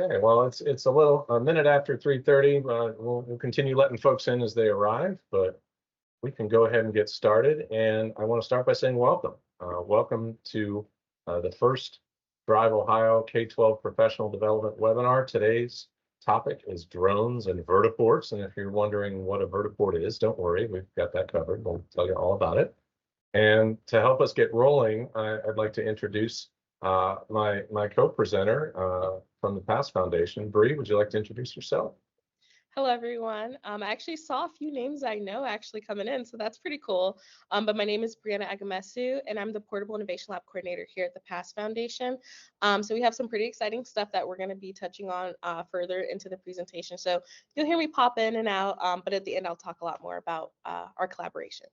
Okay, well, it's a minute after 3:30. We'll continue letting folks in as they arrive, but we can go ahead and get started. And I want to start by saying welcome. Welcome to the first Drive Ohio K-12 professional development webinar. Today's topic is drones and vertiports. And if you're wondering what a vertiport is, don't worry, we've got that covered. We'll tell you all about it. And to help us get rolling, I'd like to introduce my co-presenter from the PASS Foundation. Bree, would you like to introduce yourself? Hello, everyone. I actually saw a few names I know actually coming in, so that's pretty cool. But my name is Brianna Agamesu, and I'm the Portable Innovation Lab Coordinator here at the PASS Foundation. So we have some pretty exciting stuff that we're going to be touching on further into the presentation. So you'll hear me pop in and out, but at the end, I'll talk a lot more about our collaboration.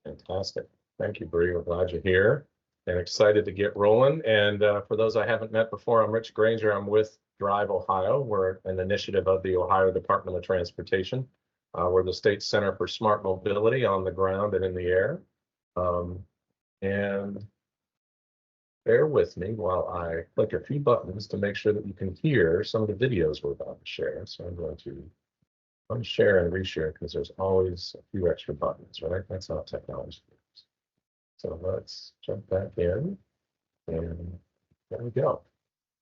Fantastic. Thank you, Bree. We're glad you're here and excited to get rolling. And for those I haven't met before, I'm Rich Granger. I'm with DriveOhio. We're an initiative of the Ohio Department of Transportation. We're the state center for smart mobility on the ground and in the air. And bear with me while I click a few buttons to make sure that you can hear some of the videos we're about to share. So I'm going to unshare and reshare because there's always a few extra buttons, right? That's how technology works. So let's jump back in, and there we go.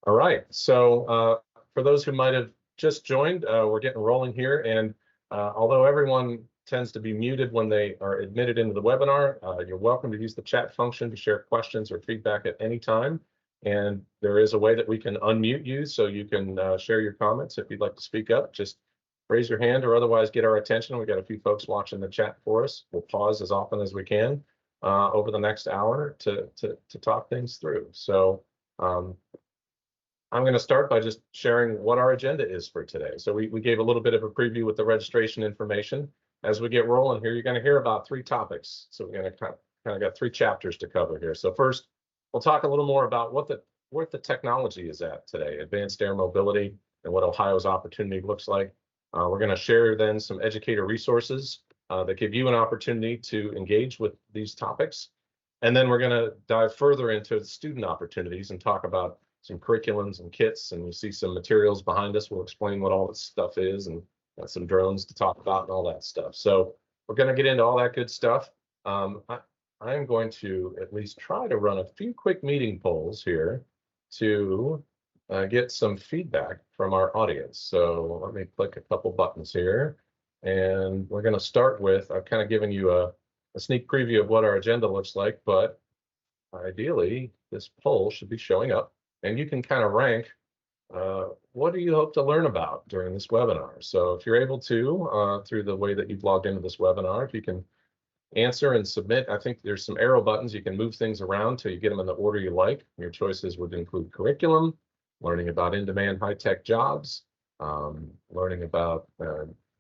All right, so for those who might have just joined, we're getting rolling here, and although everyone tends to be muted when they are admitted into the webinar, you're welcome to use the chat function to share questions or feedback at any time. And there is a way that we can unmute you so you can share your comments if you'd like to speak up. Just raise your hand or otherwise get our attention. We've got a few folks watching the chat for us. We'll pause as often as we can over the next hour to talk things through. So I'm going to start by just sharing what our agenda is for today. So we gave a little bit of a preview with the registration information. As we get rolling here, you're going to hear about 3 topics. So we're going to kind of got 3 chapters to cover here. So first, we'll talk a little more about what the technology is at today, advanced air mobility, and what Ohio's opportunity looks like. We're going to share then some educator resources that give you an opportunity to engage with these topics. And then we're going to dive further into student opportunities and talk about some curriculums and kits. And you see some materials behind us. We'll explain what all this stuff is and some drones to talk about and all that stuff. So we're going to get into all that good stuff. I'm going to at least try to run a few quick meeting polls here to get some feedback from our audience. So let me click a couple buttons here. And we're going to start with, I've kind of given you a sneak preview of what our agenda looks like, but ideally, this poll should be showing up. And you can kind of rank, what do you hope to learn about during this webinar? So if you're able to, through the way that you've logged into this webinar, if you can answer and submit, I think there's some arrow buttons. You can move things around till you get them in the order you like. Your choices would include curriculum, learning about in-demand high-tech jobs, learning about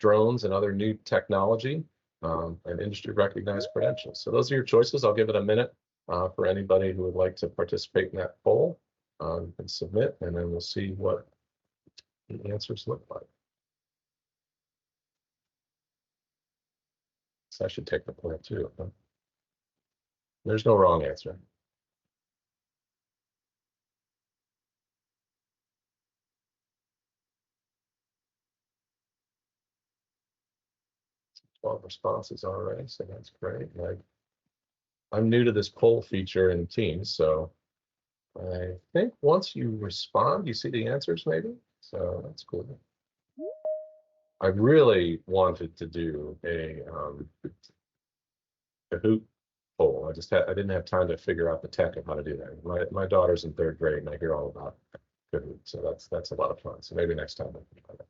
drones and other new technology, and industry-recognized credentials. So those are your choices. I'll give it a minute for anybody who would like to participate in that poll. You can submit, and then we'll see what the answers look like. So I should take the poll too. Huh? There's no wrong answer. Responses already, so that's great. I'm new to this poll feature in Teams, so I think once you respond, you see the answers maybe. So that's cool. I really wanted to do a Kahoot poll. I didn't have time to figure out the tech of how to do that. My daughter's in 3rd grade, and I hear all about Kahoot, so that's a lot of fun. So maybe next time I can try that.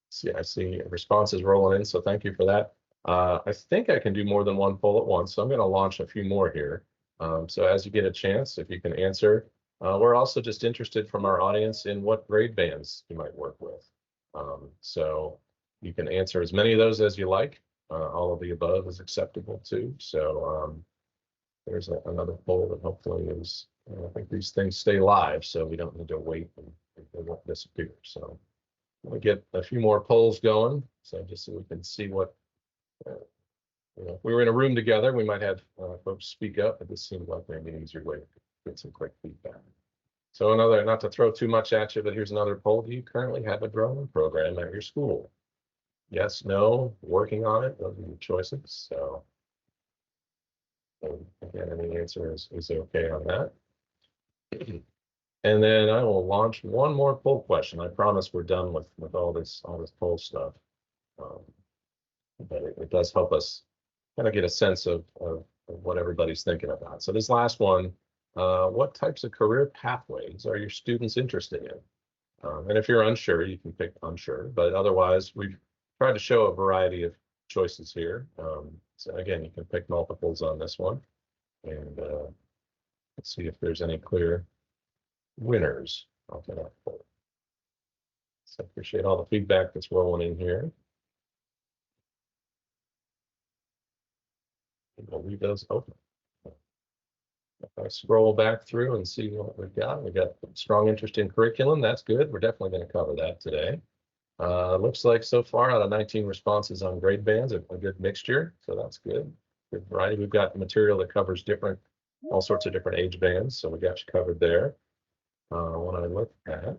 See, I see responses rolling in, so thank you for that. I think I can do more than one poll at once, so I'm going to launch a few more here. So as you get a chance, if you can answer, we're also just interested from our audience in what grade bands you might work with. So you can answer as many of those as you like. All of the above is acceptable too. So there's another poll that hopefully is, I think these things stay live, so we don't need to wait and they won't disappear. So we get a few more polls going, so just so we can see what, if we were in a room together, we might have folks speak up, but this seems like maybe an easier way to get some quick feedback. So another, not to throw too much at you, but here's another poll. Do you currently have a drone program at your school? Yes, no, working on it, those are your choices. So again, any answer is okay on that. And then I will launch one more poll question. I promise we're done with all this poll stuff. Um, but it does help us kind of get a sense of what everybody's thinking about. So this last one, what types of career pathways are your students interested in? And if you're unsure, you can pick unsure, but otherwise we've tried to show a variety of choices here. So again, you can pick multiples on this one, and let's see if there's any clear winners off of that poll. So appreciate all the feedback that's rolling in here. And we'll leave those open. If I scroll back through and see what we've got strong interest in curriculum. That's good. We're definitely going to cover that today. Looks like so far out of 19 responses on grade bands, a good mixture. So that's good. Good variety. We've got material that covers all sorts of different age bands. So we got you covered there. When I look at,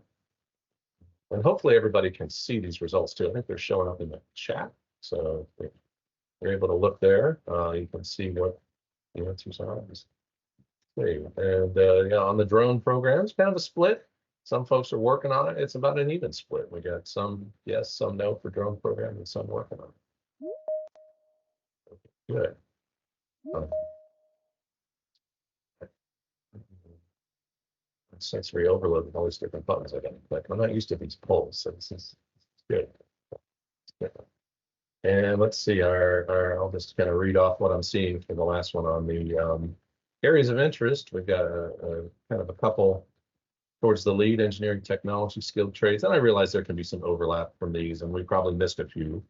and hopefully everybody can see these results too. I think they're showing up in the chat. So if you're able to look there, you can see what the answers are. And yeah, on the drone programs, kind of a split. Some folks are working on it. It's about an even split. We got some yes, some no for drone program, and some working on it. Good. Sensory overload with all these different buttons I got to click. I'm not used to these polls, so this is good. And let's see, I'll just kind of read off what I'm seeing for the last one on the areas of interest. We've got a kind of a couple towards the lead: engineering, technology, skilled trades. And I realize there can be some overlap from these, and we probably missed a few.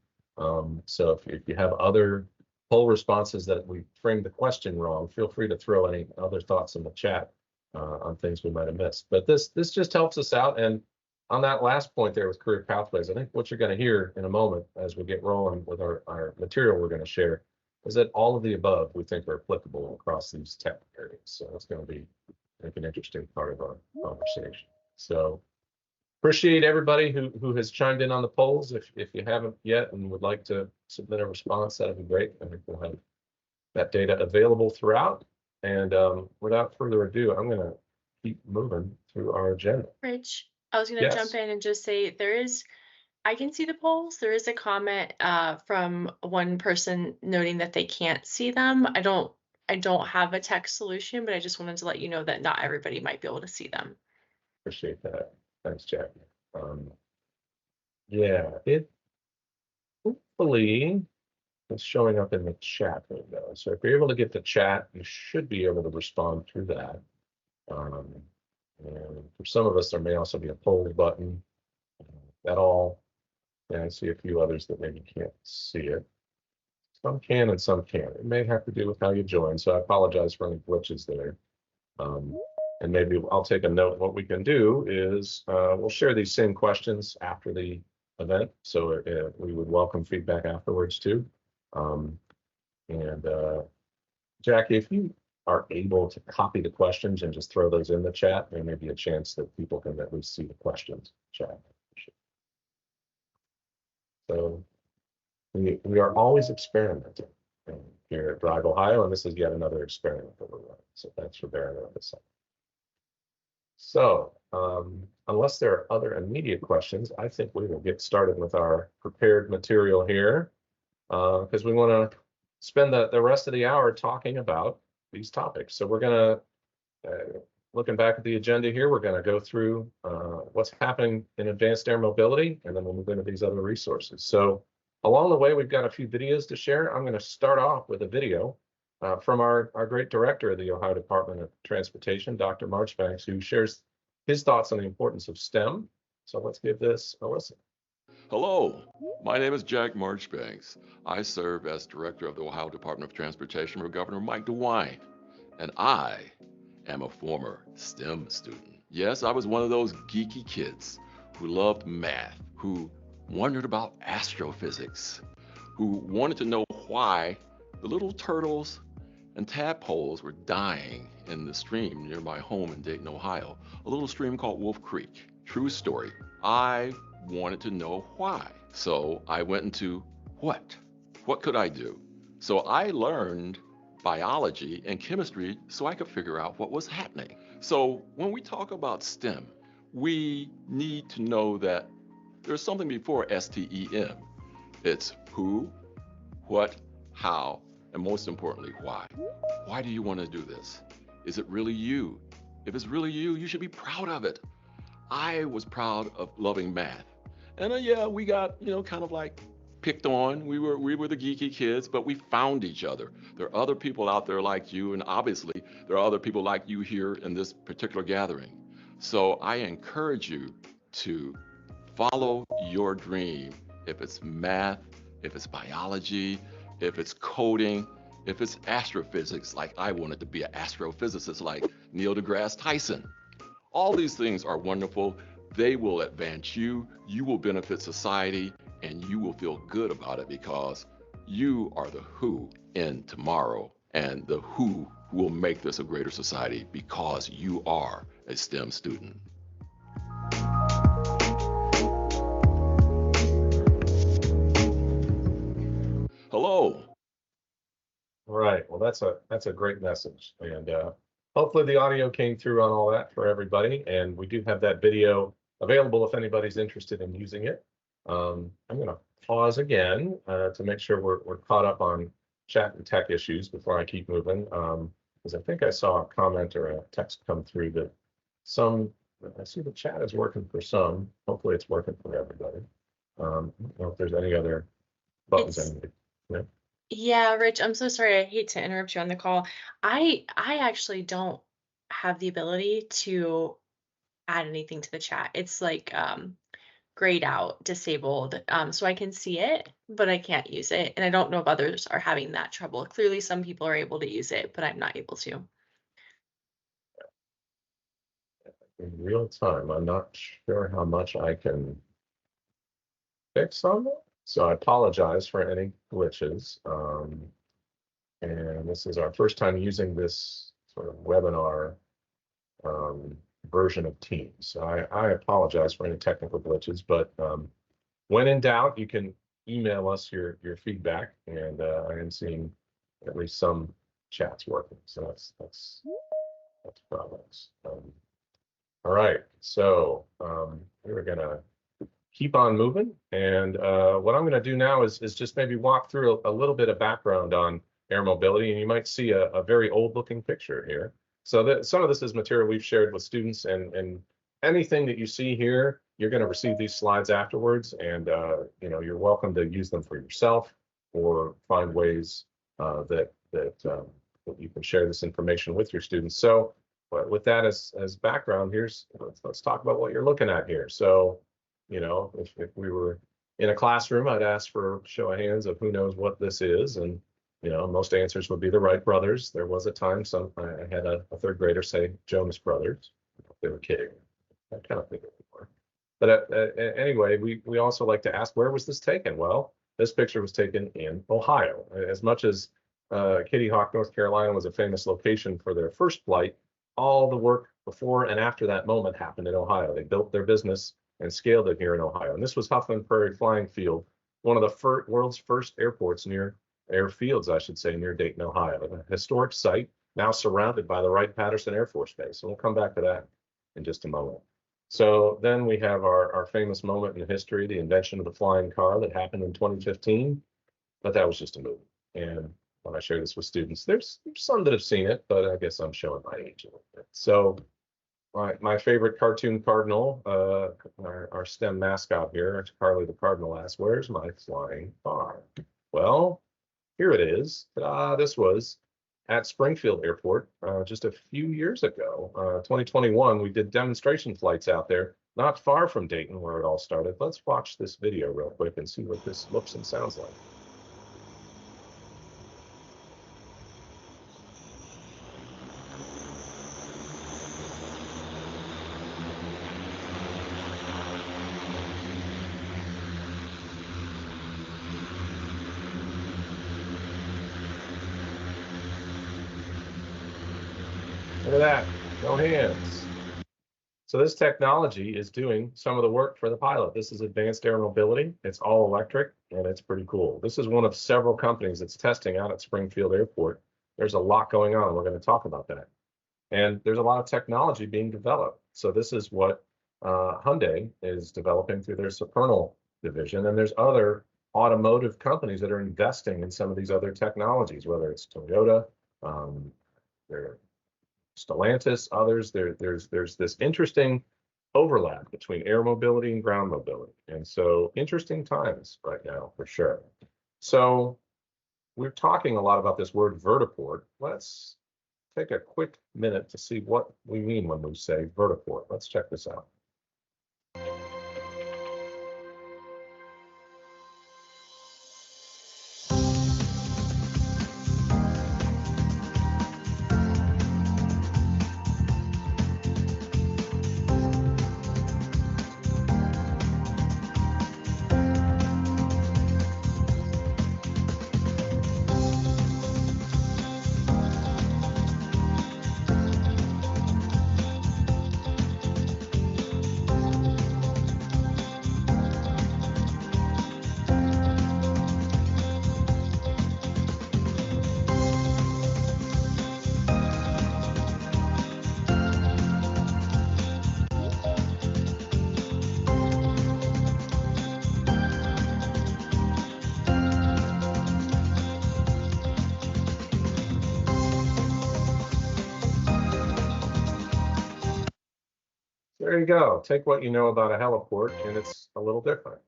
So if you have other poll responses that we framed the question wrong, feel free to throw any other thoughts in the chat on things we might have missed. But this just helps us out. And on that last point there with career pathways, I think what you're going to hear in a moment as we get rolling with our material we're going to share is that all of the above we think are applicable across these tech areas. So it's going to be, I think, an interesting part of our conversation. So appreciate everybody who has chimed in on the polls. If you haven't yet and would like to submit a response, that'd be great. I think we'll have that data available throughout. And without further ado, I'm going to keep moving through our agenda. Rich, I was going to jump in and just say I can see the polls. There is a comment from one person noting that they can't see them. I don't have a text solution, but I just wanted to let you know that not everybody might be able to see them. Appreciate that. Thanks, Jackie. Yeah, it hopefully it's showing up in the chat window. So if you're able to get the chat, you should be able to respond through that. And for some of us, there may also be a poll button. And I see a few others that maybe can't see it. Some can and some can't. It may have to do with how you join. So I apologize for any glitches there. And maybe I'll take a note. What we can do is we'll share these same questions after the event. So we would welcome feedback afterwards too. Jackie, if you are able to copy the questions and just throw those in the chat, there may be a chance that people can at least see the questions chat. So we are always experimenting here at DriveOhio, and this is yet another experiment that we're running. So thanks for bearing with us. So unless there are other immediate questions, I think we will get started with our prepared material here because we want to spend the rest of the hour talking about these topics. So we're going to, looking back at the agenda here, we're going to go through what's happening in advanced air mobility, and then we'll move into these other resources. So along the way, we've got a few videos to share. I'm going to start off with a video from our great director of the Ohio Department of Transportation, Dr. Marchbanks, who shares his thoughts on the importance of STEM. So let's give this a listen. Hello, my name is Jack Marchbanks. I serve as director of the Ohio Department of Transportation for Governor Mike DeWine, and I am a former STEM student. Yes, I was one of those geeky kids who loved math, who wondered about astrophysics, who wanted to know why the little turtles and tadpoles were dying in the stream near my home in Dayton, Ohio, a little stream called Wolf Creek. True story. I wanted to know why. So I went into what? What could I do? So I learned biology and chemistry so I could figure out what was happening. So when we talk about STEM, we need to know that there's something before STEM. It's who, what, how, and most importantly, why. Why do you want to do this? Is it really you? If it's really you, you should be proud of it. I was proud of loving math. And yeah, we got, kind of like picked on. We were the geeky kids, but we found each other. There are other people out there like you, and obviously there are other people like you here in this particular gathering. So I encourage you to follow your dream. If it's math, if it's biology, if it's coding, if it's astrophysics, like I wanted to be an astrophysicist like Neil deGrasse Tyson. All these things are wonderful. They will advance you, you will benefit society, and you will feel good about it because you are the who in tomorrow, and the who will make this a greater society because you are a STEM student. Hello. All right. Well, that's a great message, and hopefully the audio came through on all that for everybody. And we do have that video available if anybody's interested in using it. I'm going to pause again to make sure we're caught up on chat and tech issues before I keep moving, because I think I saw a comment or a text come through that I see the chat is working for some. Hopefully it's working for everybody. I don't know if there's any other buttons. Yeah, Rich, I'm so sorry. I hate to interrupt you on the call. I actually don't have the ability to add anything to the chat. It's like grayed out, disabled. So I can see it, but I can't use it. And I don't know if others are having that trouble. Clearly some people are able to use it, but I'm not able to. In real time, I'm not sure how much I can fix on that. So I apologize for any glitches. And this is our first time using this sort of webinar version of Teams. So I apologize for any technical glitches, but when in doubt, you can email us your feedback, and I am seeing at least some chats working. So that's progress. All right, so we're gonna keep on moving, and what I'm going to do now is just maybe walk through a little bit of background on air mobility, and you might see a very old looking picture here. So some of this is material we've shared with students, and anything that you see here, you're going to receive these slides afterwards, and you're welcome to use them for yourself or find ways that you can share this information with your students. So with that as background, let's talk about what you're looking at here. So if we were in a classroom, I'd ask for a show of hands of who knows what this is. And, most answers would be the Wright brothers. There was a time I had a third grader say Jonas Brothers. They were kidding. I kind of think it were. But anyway, we also like to ask, where was this taken? Well, this picture was taken in Ohio. As much as Kitty Hawk, North Carolina was a famous location for their first flight, all the work before and after that moment happened in Ohio. They built their business and scaled it here in Ohio. And this was Huffman Prairie Flying Field, one of the world's first airfields, I should say, near Dayton, Ohio. A historic site, now surrounded by the Wright-Patterson Air Force Base. And we'll come back to that in just a moment. So then we have our famous moment in history, the invention of the flying car that happened in 2015, but that was just a movie. And when I share this with students, there's some that have seen it, but I guess I'm showing my age a little bit. So my favorite cartoon cardinal, our STEM mascot here, Carly the Cardinal, asks, where's my flying car? Well, here it is. This was at Springfield Airport just a few years ago. 2021, we did demonstration flights out there, not far from Dayton, where it all started. Let's watch this video real quick and see what this looks and sounds like. Look at that, no hands. So this technology is doing some of the work for the pilot. This is advanced air mobility. It's all electric and it's pretty cool. This is one of several companies that's testing out at Springfield Airport. There's a lot going on. We're going to talk about that. And there's a lot of technology being developed. So this is what Hyundai is developing through their Supernal division. And there's other automotive companies that are investing in some of these other technologies, whether it's Toyota, Stellantis, others. There's this interesting overlap between air mobility and ground mobility. And so interesting times right now for sure. So we're talking a lot about this word vertiport. Let's take a quick minute to see what we mean when we say vertiport. Let's check this out. There you go. Take what you know about a heliport, and it's a little different.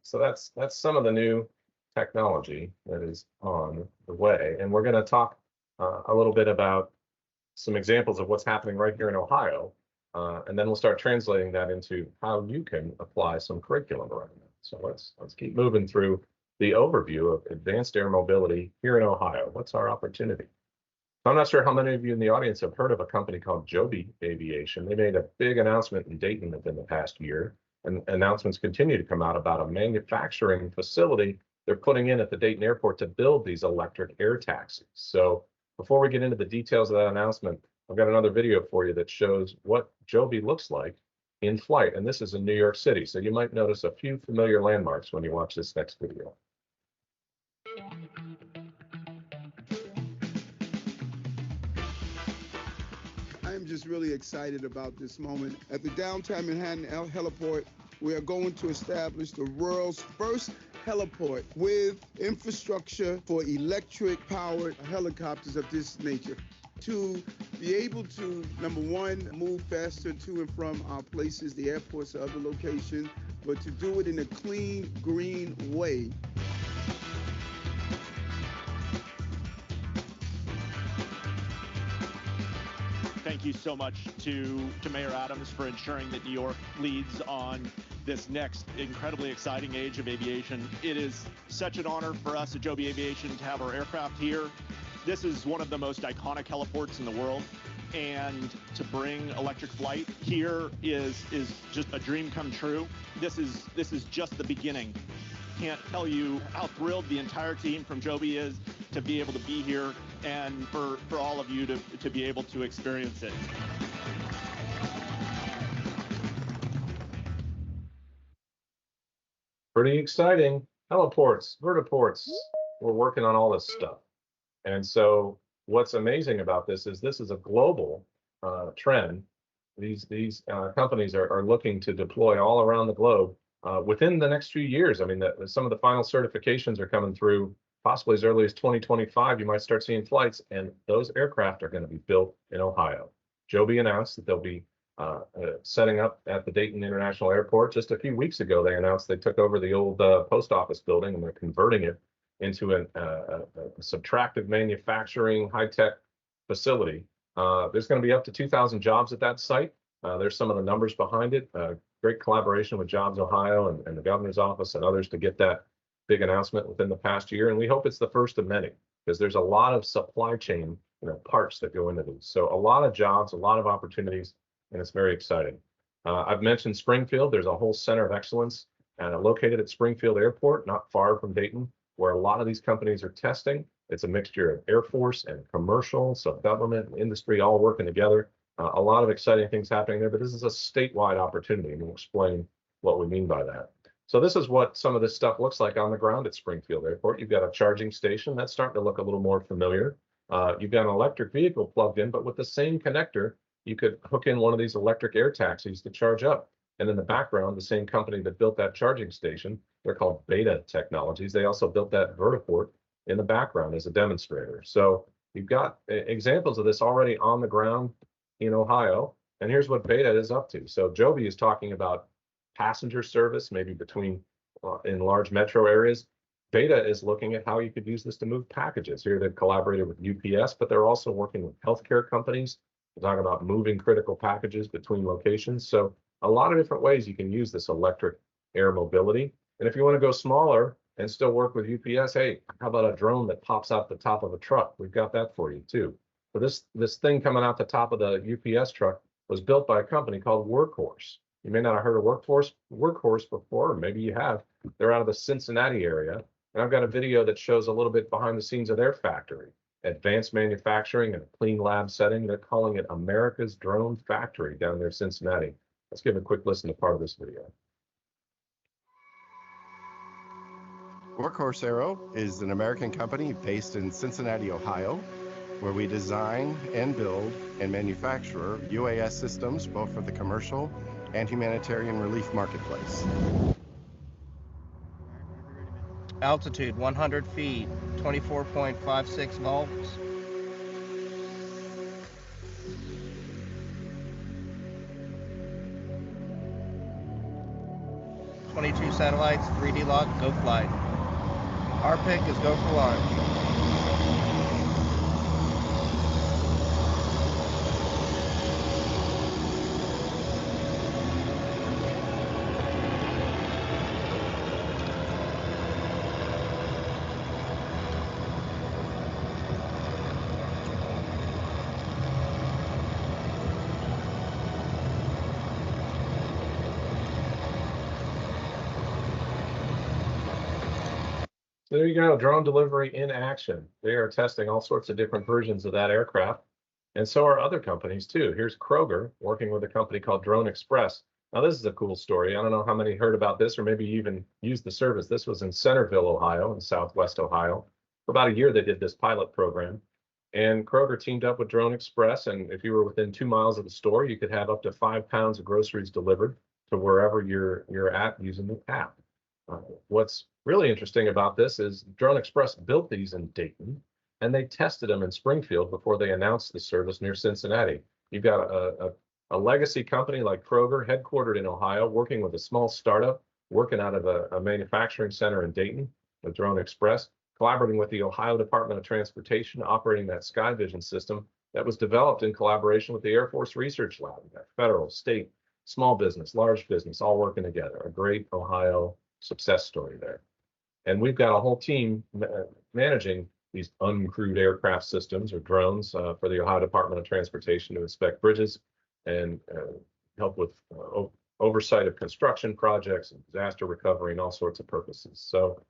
So that's some of the new technology that is on the way, and we're going to talk a little bit about some examples of what's happening right here in Ohio, and then we'll start translating that into how you can apply some curriculum around that. So let's keep moving through the overview of advanced air mobility here in Ohio. What's our opportunity? I'm not sure how many of you in the audience have heard of a company called Joby Aviation. They made a big announcement in Dayton within the past year, and announcements continue to come out about a manufacturing facility they're putting in at the Dayton airport to build these electric air taxis. So before we get into the details of that announcement, I've got another video for you that shows what Joby looks like in flight. And this is in New York City. So you might notice a few familiar landmarks when you watch this next video. I am just really excited about this moment. At the downtown Manhattan heliport, we are going to establish the world's first heliport with infrastructure for electric-powered helicopters of this nature. To be able to, number one, move faster to and from our places, the airports, or other locations, but to do it in a clean, green way. Thank you so much to Mayor Adams for ensuring that New York leads on this next incredibly exciting age of aviation. It is such an honor for us at Joby Aviation to have our aircraft here. This is one of the most iconic heliports in the world, and to bring electric flight here is just a dream come true. This is just the beginning. Can't tell you how thrilled the entire team from Joby is to be able to be here and for all of you to be able to experience it. Pretty exciting. Heliports, vertiports. We're working on all this stuff. And so what's amazing about this is a global trend. These companies are looking to deploy all around the globe within the next few years. I mean, some of the final certifications are coming through possibly as early as 2025. You might start seeing flights, and those aircraft are going to be built in Ohio. Joby announced that they'll be setting up at the Dayton International Airport. Just a few weeks ago, they announced they took over the old post office building, and they're converting it into a subtractive manufacturing high-tech facility. There's going to be up to 2,000 jobs at that site. There's some of the numbers behind it. Great collaboration with Jobs Ohio and the governor's office and others to get that big announcement within the past year. And we hope it's the first of many, because there's a lot of supply chain parts that go into these. So a lot of jobs, a lot of opportunities, and it's very exciting. I've mentioned Springfield. There's a whole center of excellence located at Springfield Airport, not far from Dayton, where a lot of these companies are testing It's a mixture of Air Force and commercial, so government and industry all working together. A lot of exciting things happening there, but this is a statewide opportunity, and we'll explain what we mean by that. So this is what some of this stuff looks like on the ground at Springfield Airport. You've got a charging station that's starting to look a little more familiar. You've got an electric vehicle plugged in, but with the same connector, you could hook in one of these electric air taxis to charge up. And in the background, the same company that built that charging station, they're called Beta Technologies. They also built that vertiport in the background as a demonstrator. So you've got examples of this already on the ground in Ohio. And here's what Beta is up to. So Joby is talking about passenger service, maybe between in large metro areas. Beta is looking at how you could use this to move packages. Here they've collaborated with UPS, but they're also working with healthcare companies. We're talking about moving critical packages between locations. So a lot of different ways you can use this electric air mobility. And if you want to go smaller and still work with UPS, hey, how about a drone that pops out the top of a truck? We've got that for you too. So this thing coming out the top of the UPS truck was built by a company called Workhorse. You may not have heard of Workhorse before, or maybe you have. They're out of the Cincinnati area. And I've got a video that shows a little bit behind the scenes of their factory. Advanced manufacturing in a clean lab setting. They're calling it America's Drone Factory down there in Cincinnati. Let's give a quick listen to part of this video. Workhorse Aero is an American company based in Cincinnati, Ohio, where we design and build and manufacture UAS systems both for the commercial and humanitarian relief marketplace. Altitude 100 feet, 24.56 volts. "22 satellites, 3D lock, go flight. Our pick is go for launch." There you go, drone delivery in action. They are testing all sorts of different versions of that aircraft. And so are other companies too. Here's Kroger working with a company called Drone Express. Now this is a cool story. I don't know how many heard about this or maybe even used the service. This was in Centerville, Ohio, in Southwest Ohio. For about a year they did this pilot program. And Kroger teamed up with Drone Express. And if you were within 2 miles of the store, you could have up to 5 pounds of groceries delivered to wherever you're at using the app. What's really interesting about this is Drone Express built these in Dayton, and they tested them in Springfield before they announced the service near Cincinnati. You've got a legacy company like Kroger, headquartered in Ohio, working with a small startup, working out of a manufacturing center in Dayton with Drone Express, collaborating with the Ohio Department of Transportation, operating that Sky Vision system that was developed in collaboration with the Air Force Research Lab. Federal, state, small business, large business, all working together. A great Ohio success story there. And we've got a whole team managing these uncrewed aircraft systems or drones for the Ohio Department of Transportation to inspect bridges and help with oversight of construction projects and disaster recovery and all sorts of purposes. So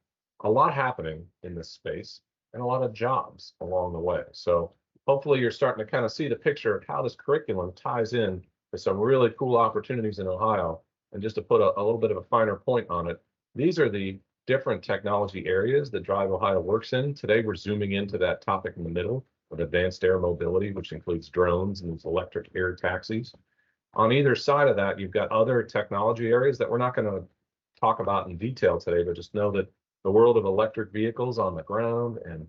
a lot happening in this space and a lot of jobs along the way. So hopefully you're starting to kind of see the picture of how this curriculum ties in with some really cool opportunities in Ohio. And just to put a little bit of a finer point on it, these are the different technology areas that DriveOhio works in. Today, we're zooming into that topic in the middle of advanced air mobility, which includes drones and these electric air taxis. On either side of that, you've got other technology areas that we're not going to talk about in detail today, but just know that the world of electric vehicles on the ground and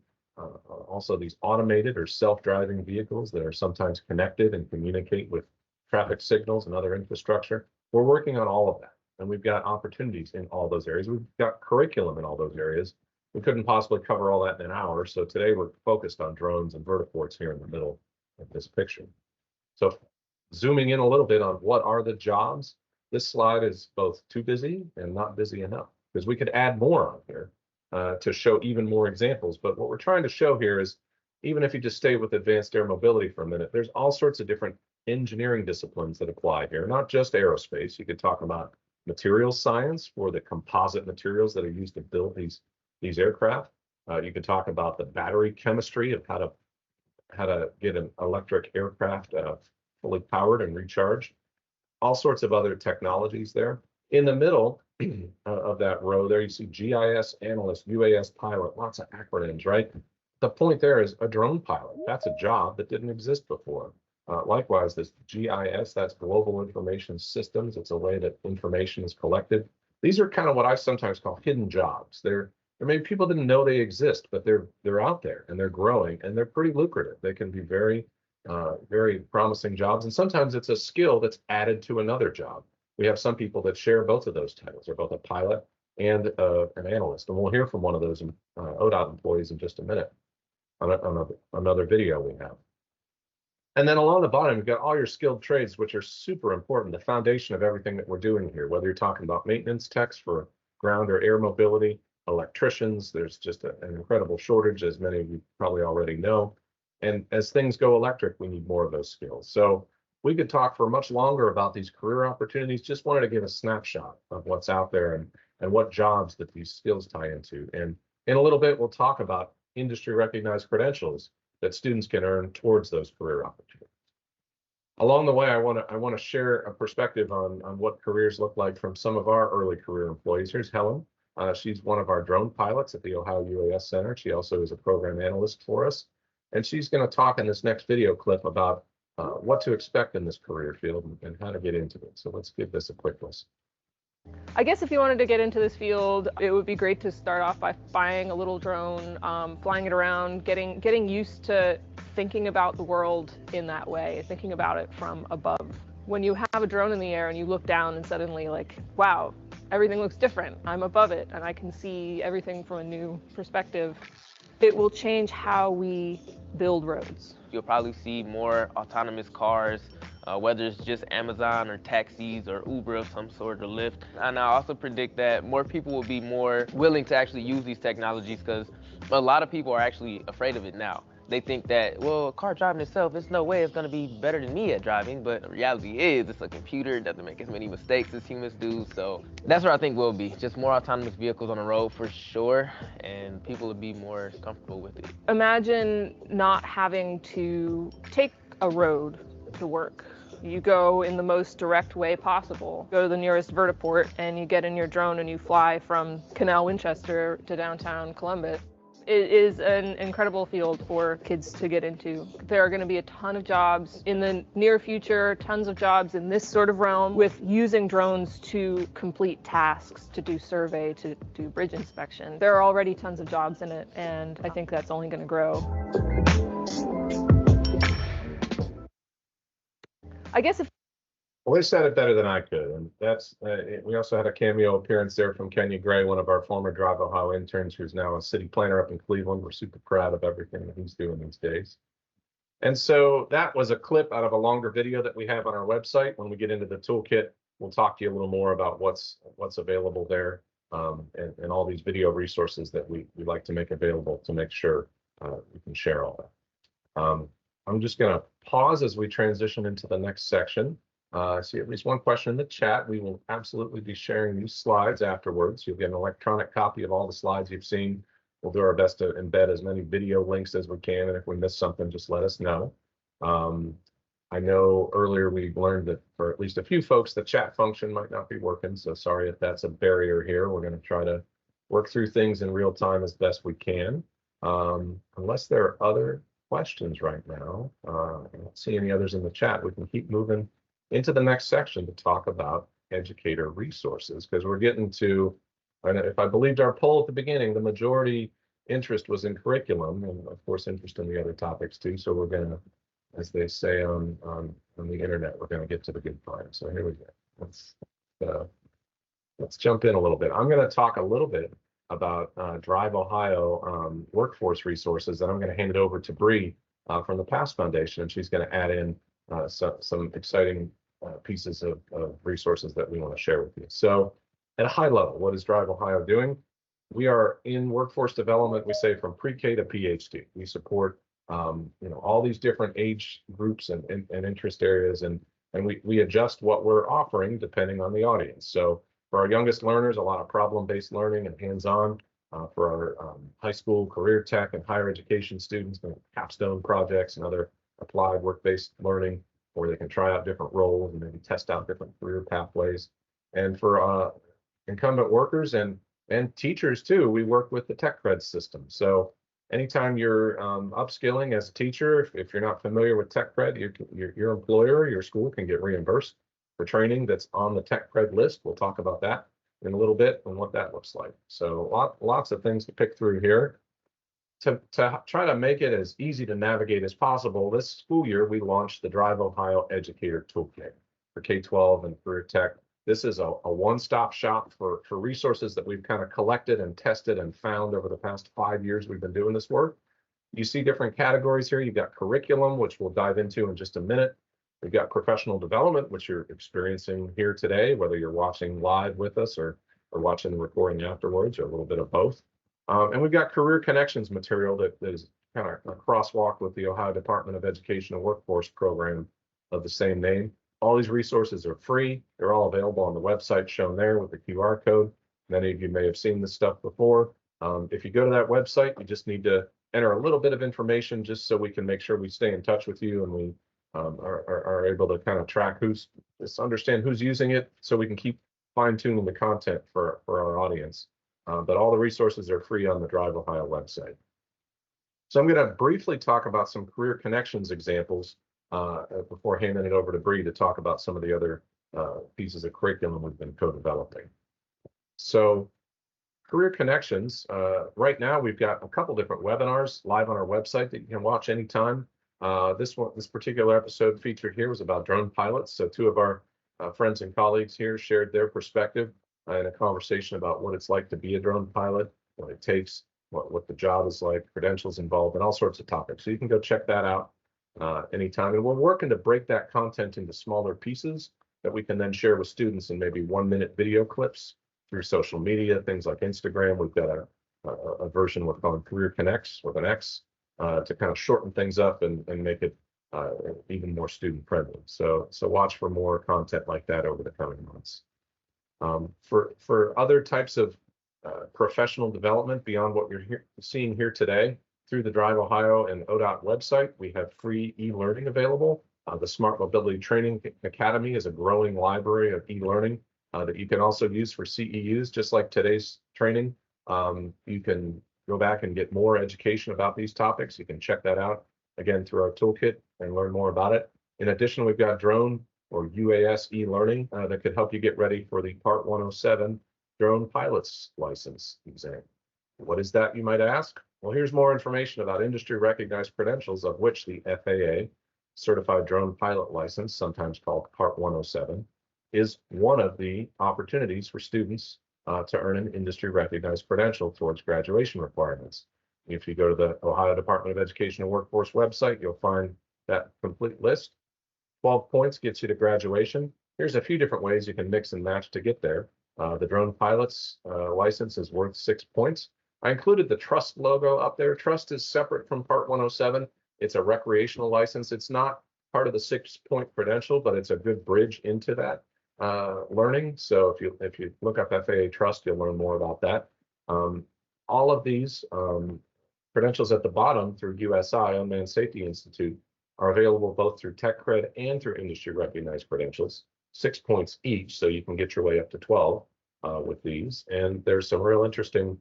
also these automated or self-driving vehicles that are sometimes connected and communicate with traffic signals and other infrastructure. We're working on all of that. And we've got opportunities in all those areas. We've got curriculum in all those areas. We couldn't possibly cover all that in an hour. So today we're focused on drones and vertiports here in the middle of this picture. So zooming in a little bit on what are the jobs, this slide is both too busy and not busy enough because we could add more on here to show even more examples. But what we're trying to show here is, even if you just stay with advanced air mobility for a minute, there's all sorts of different engineering disciplines that apply here, not just aerospace. You could talk about materials science for the composite materials that are used to build these aircraft. You could talk about the battery chemistry of how to get an electric aircraft fully powered and recharged. All sorts of other technologies there. In the middle of that row there, you see GIS analyst, UAS pilot, lots of acronyms, right? The point there is a drone pilot. That's a job that didn't exist before. Likewise, this GIS, that's Global Information Systems. It's a way that information is collected. These are kind of what I sometimes call hidden jobs. Maybe people didn't know they exist, but they're out there and they're growing and they're pretty lucrative. They can be very promising jobs. And sometimes it's a skill that's added to another job. We have some people that share both of those titles. They're both a pilot and an analyst. And we'll hear from one of those ODOT employees in just a minute on another video we have. And then along the bottom, you've got all your skilled trades, which are super important, the foundation of everything that we're doing here, whether you're talking about maintenance techs for ground or air mobility, electricians, there's just an incredible shortage, as many of you probably already know. And as things go electric, we need more of those skills. So we could talk for much longer about these career opportunities. Just wanted to give a snapshot of what's out there and what jobs that these skills tie into. And in a little bit, we'll talk about industry recognized credentials that students can earn towards those career opportunities. Along the way, I want to share a perspective on what careers look like from some of our early career employees. Here's Helen. She's one of our drone pilots at the Ohio UAS Center. She also is a program analyst for us. And she's going to talk in this next video clip about what to expect in this career field and how to get into it. So let's give this a quick listen. I guess if you wanted to get into this field, it would be great to start off by buying a little drone, flying it around, getting used to thinking about the world in that way, thinking about it from above. When you have a drone in the air and you look down and suddenly like, wow, everything looks different. I'm above it and I can see everything from a new perspective. It will change how we build roads. You'll probably see more autonomous cars, whether it's just Amazon or taxis or Uber of some sort or Lyft. And I also predict that more people will be more willing to actually use these technologies because a lot of people are actually afraid of it now. They think that, well, a car driving itself, there's no way it's going to be better than me at driving, but the reality is it's a computer, it doesn't make as many mistakes as humans do, so that's where I think we'll be. Just more autonomous vehicles on the road for sure, and people will be more comfortable with it. Imagine not having to take a road to work. You go in the most direct way possible. Go to the nearest vertiport and you get in your drone and you fly from Canal Winchester to downtown Columbus. It is an incredible field for kids to get into. There are going to be a ton of jobs in the near future, tons of jobs in this sort of realm with using drones to complete tasks, to do survey, to do bridge inspection. There are already tons of jobs in it, and I think that's only going to grow. I guess Well, they said it better than I could, and that's we also had a cameo appearance there from Kenya Gray, one of our former DriveOhio interns, who's now a city planner up in Cleveland. We're super proud of everything that he's doing these days. And so that was a clip out of a longer video that we have on our website. When we get into the toolkit, we'll talk to you a little more about what's available there and all these video resources that we like to make available to make sure we can share all that. I'm just going to pause as we transition into the next section. I see at least one question in the chat. We will absolutely be sharing these slides afterwards. You'll get an electronic copy of all the slides you've seen. We'll do our best to embed as many video links as we can, and if we miss something, just let us know. I know earlier we learned that for at least a few folks, the chat function might not be working, so sorry if that's a barrier here. We're going to try to work through things in real time as best we can. Unless there are other questions right now, I don't see any others in the chat. We can keep moving into the next section to talk about educator resources, because we're getting to, and if I believed our poll at the beginning, the majority interest was in curriculum, and of course interest in the other topics too. So we're going to, as they say on the internet, we're going to get to the good part. So here we go. Let's jump in a little bit. I'm going to talk a little bit about DriveOhio workforce resources, and I'm going to hand it over to Bree from the PASS Foundation, and she's going to add in some exciting pieces of resources that we want to share with you. So at a high level, what is DriveOhio doing? We are in workforce development, we say from pre-K to PhD. We support all these different age groups and interest areas, and we adjust what we're offering depending on the audience. So for our youngest learners, a lot of problem-based learning and hands-on. for our high school, career tech, and higher education students, capstone projects and other applied work-based learning, where they can try out different roles and maybe test out different career pathways. And for incumbent workers and teachers too, we work with the tech cred system. So anytime you're upskilling as a teacher, if you're not familiar with tech cred, your employer, your school can get reimbursed for training that's on the tech cred list. We'll talk about that in a little bit and what that looks like. So lots of things to pick through here. To try to make it as easy to navigate as possible, this school year we launched the DriveOhio Educator Toolkit for K-12 and career tech. This is a one-stop shop for resources that we've kind of collected and tested and found over the past 5 years we've been doing this work. You see different categories here. You've got curriculum, which we'll dive into in just a minute. We've got professional development, which you're experiencing here today, whether you're watching live with us or watching the recording afterwards, or a little bit of both. And we've got career connections material that is kind of a crosswalk with the Ohio Department of Education and Workforce program of the same name. All these resources are free. They're all available on the website shown there with the QR code. Many of you may have seen this stuff before. If you go to that website, you just need to enter a little bit of information just so we can make sure we stay in touch with you and we are able to kind of track understand who's using it, so we can keep fine-tuning the content for our audience. But all the resources are free on the DriveOhio website. So I'm going to briefly talk about some career connections examples before handing it over to Bree to talk about some of the other pieces of curriculum we've been co-developing. So career connections, right now we've got a couple different webinars live on our website that you can watch anytime. This particular episode featured here was about drone pilots. So two of our friends and colleagues here shared their perspective in a conversation about what it's like to be a drone pilot, what it takes, what the job is like, credentials involved, and all sorts of topics. So you can go check that out anytime. And we're working to break that content into smaller pieces that we can then share with students in maybe 1-minute video clips through social media, things like Instagram. We've got a version we're calling Career Connects with an X to kind of shorten things up and make it even more student friendly. So watch for more content like that over the coming months. For other types of professional development beyond what you're seeing here today, through the DriveOhio and ODOT website, we have free e-learning available. The Smart Mobility Training Academy is a growing library of e-learning that you can also use for CEUs, just like today's training. You can go back and get more education about these topics. You can check that out, again, through our toolkit and learn more about it. In addition, we've got drone or UAS e-learning that could help you get ready for the Part 107 drone pilot's license exam. What is that, you might ask? Well, here's more information about industry recognized credentials, of which the FAA Certified Drone Pilot License, sometimes called Part 107, is one of the opportunities for students to earn an industry recognized credential towards graduation requirements. If you go to the Ohio Department of Education and Workforce website, you'll find that complete list. 12 points gets you to graduation. Here's a few different ways you can mix and match to get there. The drone pilot's license is worth 6 points. I included the Trust logo up there. Trust is separate from Part 107. It's a recreational license. It's not part of the 6-point credential, but it's a good bridge into that learning. So if you look up FAA Trust, you'll learn more about that. All of these credentials at the bottom through USI, Unmanned Safety Institute, are available both through Tech Cred and through industry recognized credentials. 6 points each, so you can get your way up to 12 with these. And there's some real interesting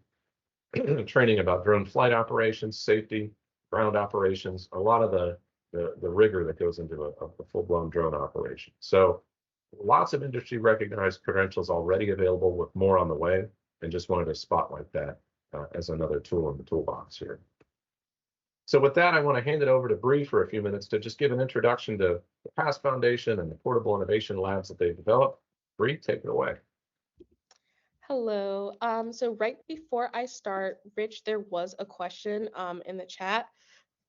training about drone flight operations, safety, ground operations, a lot of the rigor that goes into a full-blown drone operation. So lots of industry recognized credentials already available, with more on the way, and just wanted to spotlight that as another tool in the toolbox here. So with that, I want to hand it over to Bree for a few minutes to just give an introduction to the PASS Foundation and the Portable Innovation Labs that they've developed. Bree, take it away. Hello. So right before I start, Rich, there was a question in the chat,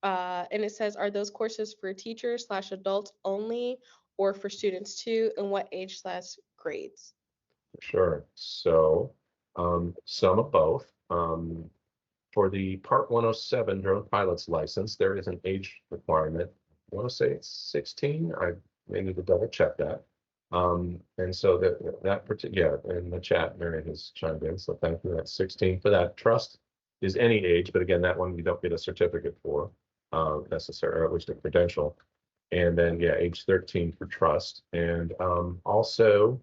and it says, are those courses for teachers / adults only, or for students too, and what age / grades? Sure. So some of both. For the Part 107 drone pilot's license, there is an age requirement. I want to say it's 16. I may need to double check that. And so that particular, in the chat, Mary has chimed in, so thank you. That's 16 for that. Trust is any age, but again, that one you don't get a certificate for necessarily, or at least a credential. And then, yeah, age 13 for trust. And also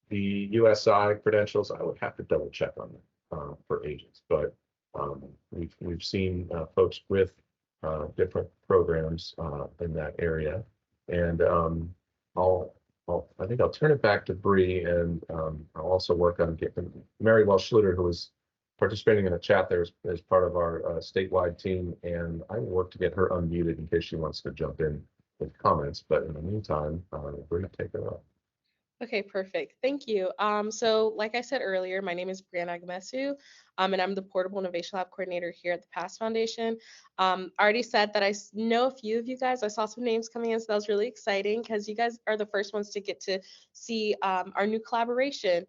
the USI credentials, I would have to double check on them for ages, but we've seen folks with different programs in that area. And I think I'll turn it back to Bree, and I'll also work on getting Mary Welsh Schluter, who was participating in the chat there as part of our statewide team, and I will work to get her unmuted in case she wants to jump in with comments. But in the meantime, Bree, take it up. Okay, perfect. Thank you. So like I said earlier, my name is Brianna Agamesu, and I'm the Portable Innovation Lab Coordinator here at the PASS Foundation. I already said that I know a few of you guys. I saw some names coming in, so that was really exciting because you guys are the first ones to get to see our new collaboration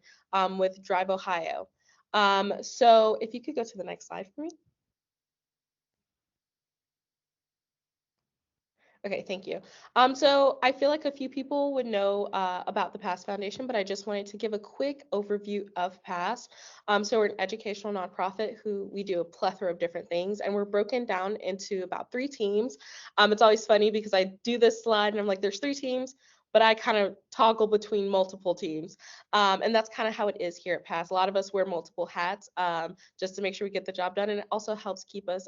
with DriveOhio. So if you could go to the next slide for me. Okay, thank you. So I feel like a few people would know about the PASS Foundation, but I just wanted to give a quick overview of PASS. So we're an educational nonprofit who we do a plethora of different things, and we're broken down into about 3 teams. It's always funny because I do this slide and I'm like, there's 3 teams, but I kind of toggle between multiple teams. And that's kind of how it is here at PASS. A lot of us wear multiple hats just to make sure we get the job done, and it also helps keep us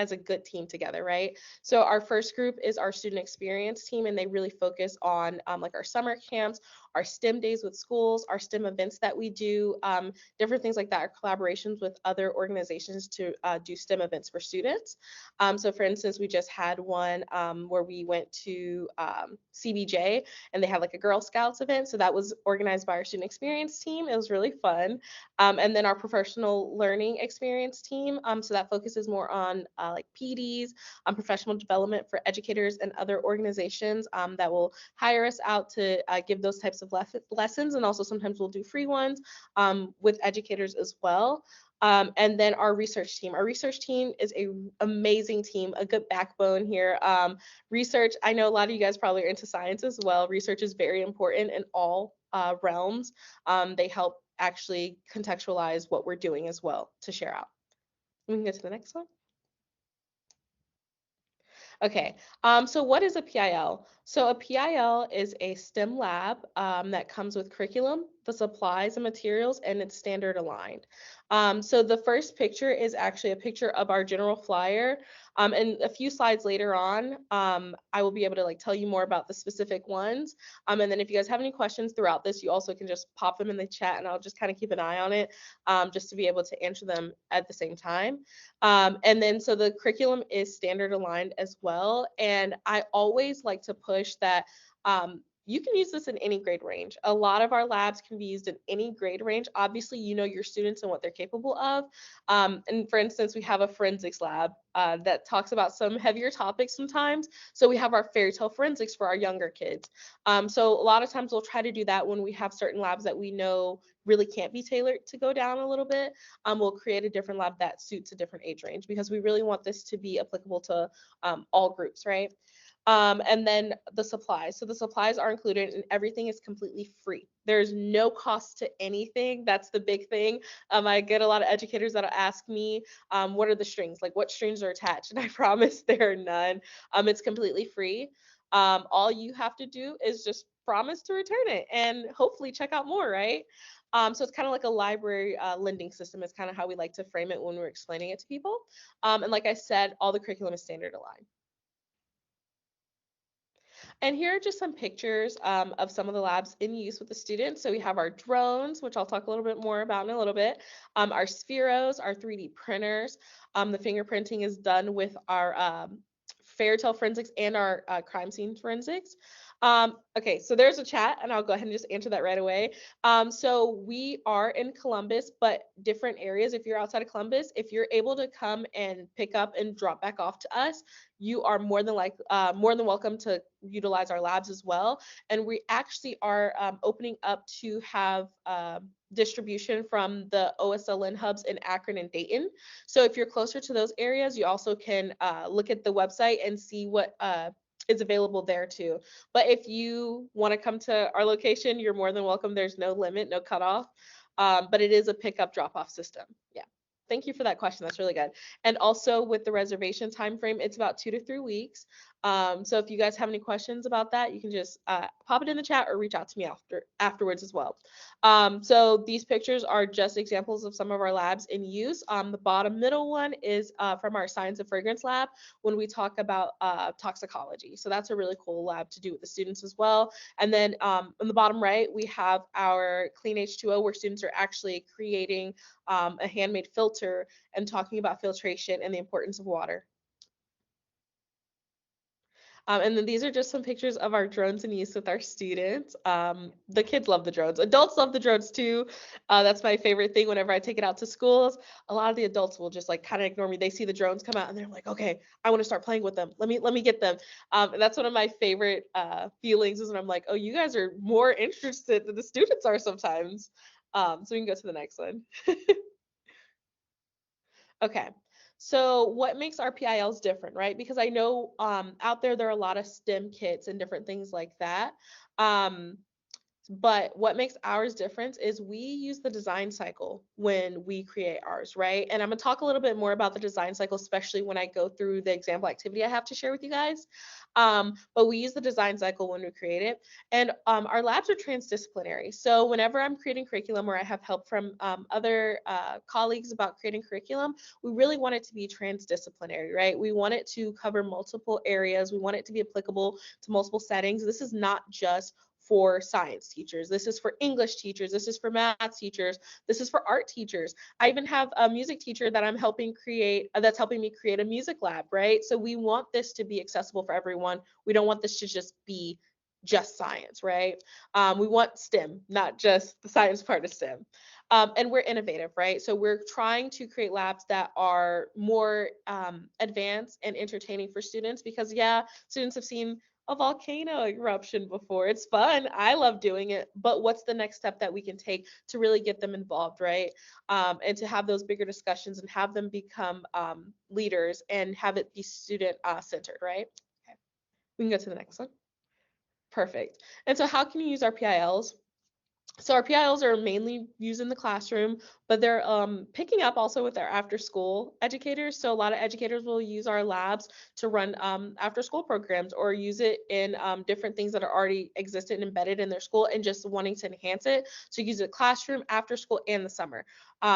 as a good team together, right? So our first group is our student experience team, and they really focus on like our summer camps, our STEM days with schools, our STEM events that we do, different things like that, our collaborations with other organizations to do STEM events for students. So for instance, we just had one where we went to CBJ and they had like a Girl Scouts event. So that was organized by our student experience team. It was really fun. And then our professional learning experience team. So that focuses more on like PDs, professional development for educators and other organizations that will hire us out to give those types of lessons. And also sometimes we'll do free ones with educators as well. And then our research team. Our research team is an amazing team, a good backbone here. Research, I know a lot of you guys probably are into science as well. Research is very important in all realms. They help actually contextualize what we're doing as well to share out. We can go to the next one. Okay, so what is a PIL? So a PIL is a STEM lab that comes with curriculum, the supplies and materials, and it's standard aligned. So the first picture is actually a picture of our general flyer. And a few slides later on, I will be able to like tell you more about the specific ones. And then if you guys have any questions throughout this, you also can just pop them in the chat and I'll just kind of keep an eye on it just to be able to answer them at the same time. And then so the curriculum is standard aligned as well. And I always like to push that you can use this in any grade range. A lot of our labs can be used in any grade range. Obviously, you know your students and what they're capable of. And for instance, we have a forensics lab that talks about some heavier topics sometimes. So we have our fairy tale forensics for our younger kids. So a lot of times we'll try to do that when we have certain labs that we know really can't be tailored to go down a little bit. We'll create a different lab that suits a different age range because we really want this to be applicable to all groups, right? And then the supplies. So the supplies are included and everything is completely free. There's no cost to anything. That's the big thing. I get a lot of educators that'll ask me, what are the strings? Like what strings are attached? And I promise there are none. It's completely free. All you have to do is just promise to return it and hopefully check out more, right? So it's kind of like a library lending system is kind of how we like to frame it when we're explaining it to people. And like I said, all the curriculum is standard aligned. And here are just some pictures of some of the labs in use with the students. So we have our drones, which I'll talk a little bit more about in a little bit, our spheros, our 3D printers. The fingerprinting is done with our fairytale forensics and our crime scene forensics. Okay, so there's a chat and I'll go ahead and just answer that right away. So we are in Columbus, but different areas. If you're outside of Columbus, if you're able to come and pick up and drop back off to us, you are more than welcome to utilize our labs as well. And we actually are opening up to have distribution from the OSLN hubs in Akron and Dayton. So if you're closer to those areas, you also can look at the website and see what is available there too. But if you want to come to our location, you're more than welcome. There's no limit, no cutoff, but it is a pickup drop-off system. Yeah. Thank you for that question. That's really good. And also with the reservation time frame, it's about 2 to 3 weeks. So if you guys have any questions about that, you can just pop it in the chat or reach out to me afterwards as well. So these pictures are just examples of some of our labs in use. The bottom middle one is from our Science of Fragrance lab when we talk about toxicology. So that's a really cool lab to do with the students as well. And then on the bottom right, we have our Clean H2O where students are actually creating a handmade filter and talking about filtration and the importance of water. And then these are just some pictures of our drones in use with our students. The kids love the drones. Adults love the drones too. That's my favorite thing whenever I take it out to schools. A lot of the adults will just like kind of ignore me. They see the drones come out and they're like, okay, I want to start playing with them. Let me get them. And that's one of my favorite feelings is when I'm like, oh, you guys are more interested than the students are sometimes. So we can go to the next one. Okay. So what makes our PILs different, right? Because I know out there are a lot of STEM kits and different things like that. But what makes ours different is we use the design cycle when we create ours, right? And I'm gonna talk a little bit more about the design cycle, especially when I go through the example activity I have to share with you guys. But we use the design cycle when we create it. And our labs are transdisciplinary. So whenever I'm creating curriculum or I have help from other colleagues about creating curriculum, we really want it to be transdisciplinary, right? We want it to cover multiple areas. We want it to be applicable to multiple settings. This is not just for science teachers. This is for English teachers. This is for math teachers. This is for art teachers. I even have a music teacher that I'm helping create, that's helping me create a music lab, right? So we want this to be accessible for everyone. We don't want this to just be just science, right? We want STEM, not just the science part of STEM. And we're innovative, right? So we're trying to create labs that are more advanced and entertaining for students because, yeah, students have seen a volcano eruption before. It's fun. I love doing it. But what's the next step that we can take to really get them involved, right? And to have those bigger discussions and have them become leaders and have it be student centered, right? Okay. We can go to the next one. Perfect. And so how can you use our PILs? So our PILs are mainly used in the classroom, but they're picking up also with our after school educators. So a lot of educators will use our labs to run after school programs or use it in different things that are already existed and embedded in their school and just wanting to enhance it. So use it classroom, after school, and the summer.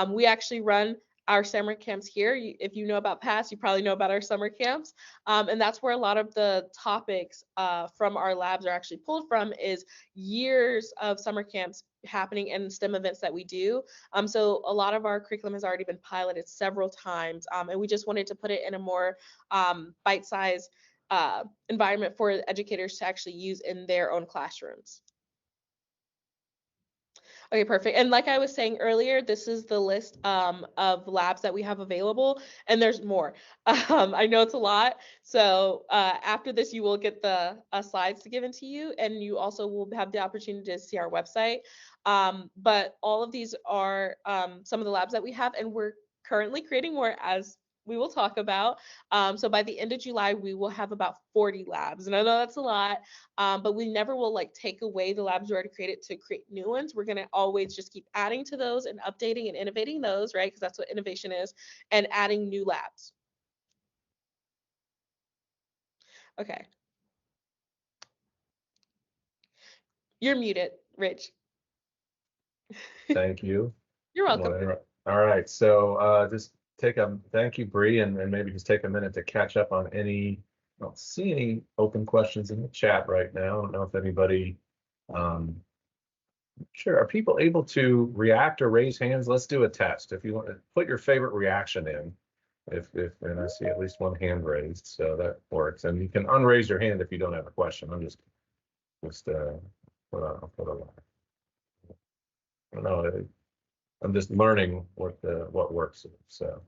We actually run our summer camps here. If you know about PASS, you probably know about our summer camps. And that's where a lot of the topics from our labs are actually pulled from is years of summer camps happening and STEM events that we do. So a lot of our curriculum has already been piloted several times. And we just wanted to put it in a more bite-sized environment for educators to actually use in their own classrooms. Okay, perfect. And like I was saying earlier, this is the list of labs that we have available, and there's more. I know it's a lot. So after this, you will get the slides given to you, and you also will have the opportunity to see our website. But all of these are some of the labs that we have, and we're currently creating more as we will talk about. So by the end of July, we will have about 40 labs. And I know that's a lot, but we never will like take away the labs we already created to create new ones. We're gonna always just keep adding to those and updating and innovating those, right? Because that's what innovation is, and adding new labs. Okay. You're muted, Rich. Thank you. You're welcome. All right, so just thank you, Bree, and maybe just take a minute to catch up on I don't see any open questions in the chat right now. I don't know if anybody, sure, are people able to react or raise hands? Let's do a test. If you want to put your favorite reaction in, and I see at least one hand raised, so that works. And you can unraise your hand if you don't have a question. I'm just put a I don't know. I'm just learning what works. So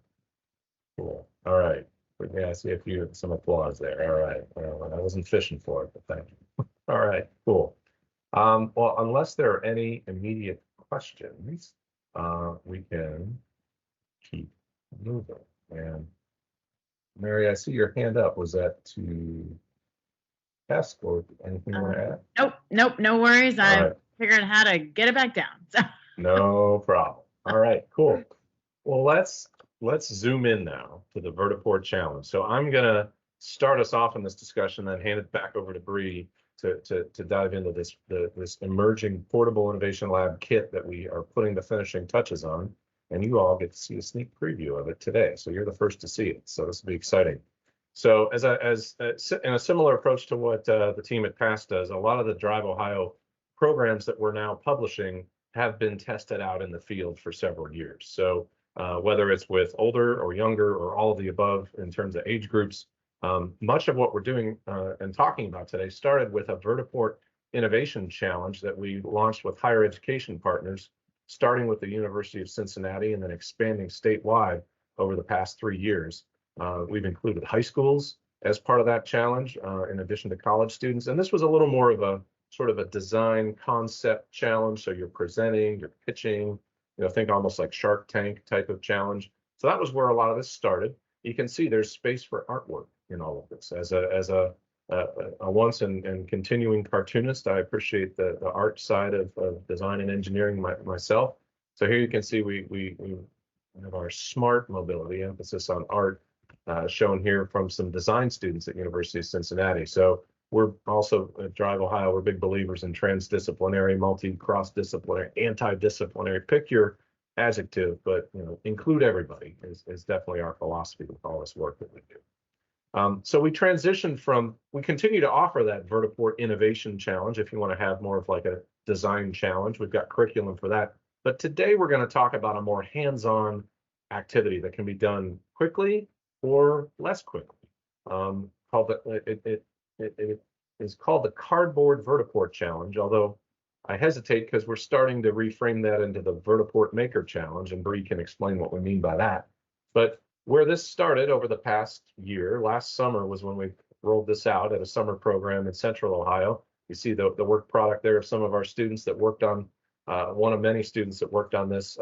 cool. All right. Yeah, I see a few some applause there. All right. Well, I wasn't fishing for it, but thank you. All right. Cool. Well, unless there are any immediate questions, we can keep moving. And Mary, I see your hand up. Was that to ask or anything you want to add? Nope. No worries. I figured out how to get it back down. So. No problem. All right, cool. Well, let's let's zoom in now to the Vertiport challenge. So I'm gonna start us off in this discussion, then hand it back over to Bree to dive into this emerging portable innovation lab kit that we are putting the finishing touches on, and you all get to see a sneak preview of it today. So you're the first to see it. So this will be exciting. So in a similar approach to what the team at PASS does, a lot of the DriveOhio programs that we're now publishing have been tested out in the field for several years. So whether it's with older or younger or all of the above in terms of age groups, much of what we're doing and talking about today started with a Vertiport Innovation Challenge that we launched with higher education partners, starting with the University of Cincinnati and then expanding statewide over the past 3 years. We've included high schools as part of that challenge, in addition to college students. And this was a little more of a sort of a design concept challenge. So you're presenting, you're pitching, think almost like Shark Tank type of challenge. So that was where a lot of this started. You can see there's space for artwork in all of this. As a once and continuing cartoonist, I appreciate the art side of design and engineering myself. So here you can see we have our smart mobility, emphasis on art, shown here from some design students at University of Cincinnati. So we're also at DriveOhio, we're big believers in transdisciplinary, cross-disciplinary, anti-disciplinary, pick your adjective, but include everybody is definitely our philosophy with all this work that we do. So we transitioned we continue to offer that Vertiport Innovation Challenge if you want to have more of like a design challenge. We've got curriculum for that. But today we're going to talk about a more hands-on activity that can be done quickly or less quickly. It is called the Cardboard Vertiport Challenge, although I hesitate because we're starting to reframe that into the Vertiport Maker Challenge, and Bree can explain what we mean by that. But where this started over the past year, last summer was when we rolled this out at a summer program in Central Ohio. You see the work product there of some of our students that worked on, one of many students that worked on this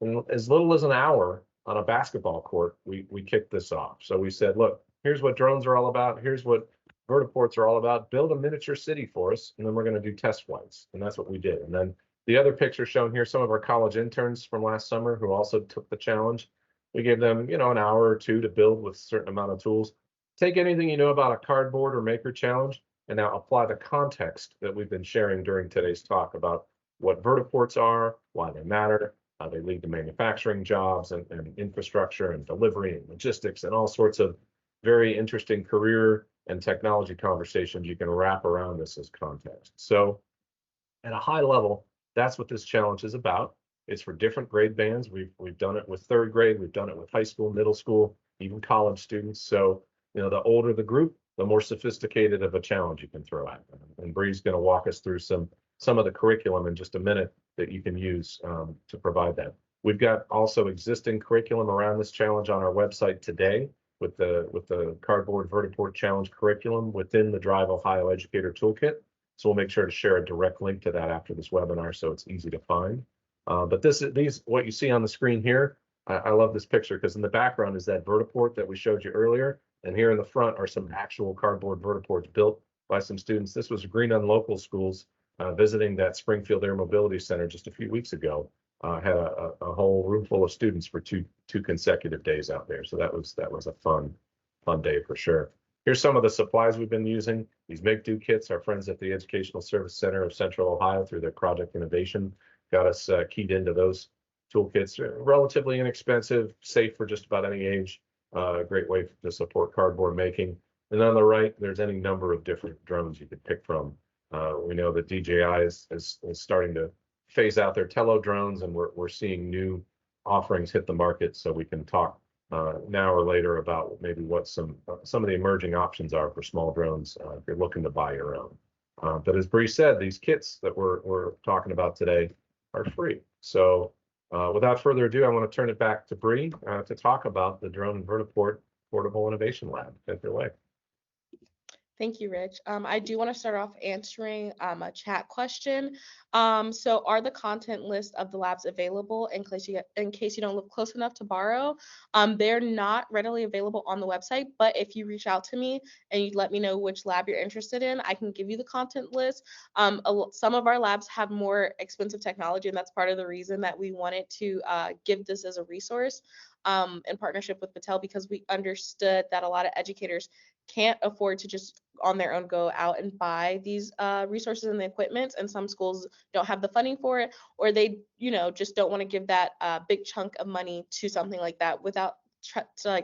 in as little as an hour on a basketball court. We kicked this off. So we said, look, here's what drones are all about. Here's what Vertiports are all about. Build a miniature city for us, and then we're going to do test flights. And that's what we did. And then the other picture shown here, some of our college interns from last summer who also took the challenge. We gave them, an hour or two to build with a certain amount of tools. Take anything you know about a cardboard or maker challenge and now apply the context that we've been sharing during today's talk about what vertiports are, why they matter, how they lead to manufacturing jobs and infrastructure and delivery and logistics and all sorts of very interesting career and technology conversations you can wrap around this as context. So at a high level, that's what this challenge is about. It's for different grade bands. We've done it with third grade, we've done it with high school, middle school, even college students. So, the older the group, the more sophisticated of a challenge you can throw at them. And Bree's going to walk us through some of the curriculum in just a minute that you can use to provide that. We've got also existing curriculum around this challenge on our website today with the Cardboard Vertiport Challenge curriculum within the DriveOhio Educator Toolkit. So we'll make sure to share a direct link to that after this webinar so it's easy to find. But what you see on the screen here, I love this picture because in the background is that vertiport that we showed you earlier. And here in the front are some actual cardboard vertiports built by some students. This was Green on Local Schools visiting that Springfield Air Mobility Center just a few weeks ago. Had a whole room full of students for two consecutive days out there. So that was a fun day for sure. Here's some of the supplies we've been using. These make-do kits, our friends at the Educational Service Center of Central Ohio through their Project Innovation got us keyed into those toolkits. Relatively inexpensive, safe for just about any age. Great way to support cardboard making. And on the right, there's any number of different drones you could pick from. We know that DJI is starting to phase out their Tello drones, and we're seeing new offerings hit the market. So we can talk now or later about maybe what some of the emerging options are for small drones if you're looking to buy your own. But as Bree said, these kits that we're talking about today are free. So without further ado, I want to turn it back to Bree to talk about the Drone and Vertiport Portable Innovation Lab. Take it away. Thank you, Rich. I do want to start off answering a chat question. So are the content list of the labs available in case you don't live close enough to borrow? They're not readily available on the website, but if you reach out to me and you let me know which lab you're interested in, I can give you the content list. Some of our labs have more expensive technology, and that's part of the reason that we wanted to give this as a resource. in partnership with Battelle, because we understood that a lot of educators can't afford to just on their own go out and buy these resources and the equipment, and some schools don't have the funding for it, or they just don't want to give that big chunk of money to something like that without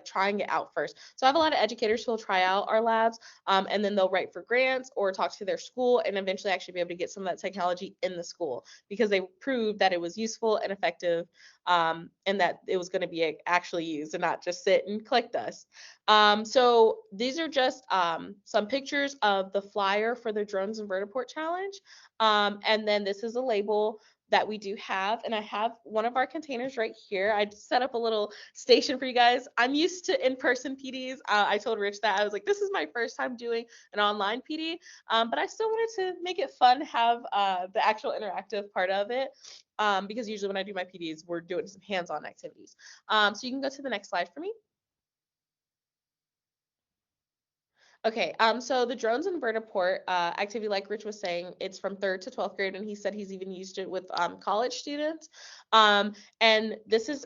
trying it out first. So I have a lot of educators who will try out our labs, and then they'll write for grants or talk to their school and eventually actually be able to get some of that technology in the school, because they proved that it was useful and effective, and that it was going to be actually used and not just sit and collect dust. So these are just some pictures of the flyer for the Drones and Vertiport Challenge. And then this is a label that we do have, and I have one of our containers right here. I set up a little station for you guys. I'm used to in-person PDs. I told Rich that I was like, this is my first time doing an online PD, but I still wanted to make it fun, have the actual interactive part of it, because usually when I do my PDs, we're doing some hands-on activities. So you can go to the next slide for me. Okay, so the drones and vertiport activity, like Rich was saying, it's from 3rd to 12th grade, and he said he's even used it with college students. And this is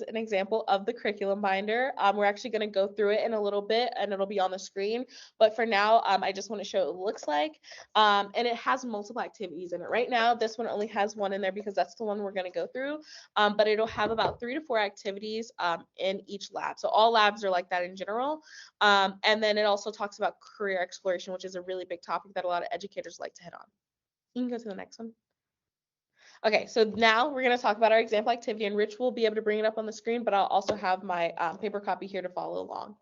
an example of the curriculum binder. We're actually going to go through it in a little bit, and it'll be on the screen. But for now, I just want to show what it looks like. And it has multiple activities in it. Right now, this one only has one in there because that's the one we're going to go through. But it'll have about 3 to 4 activities in each lab. So all labs are like that in general. And then it also talks about career exploration, which is a really big topic that a lot of educators like to hit on. You can go to the next one. Okay, so now we're going to talk about our example activity, and Rich will be able to bring it up on the screen, but I'll also have my paper copy here to follow along.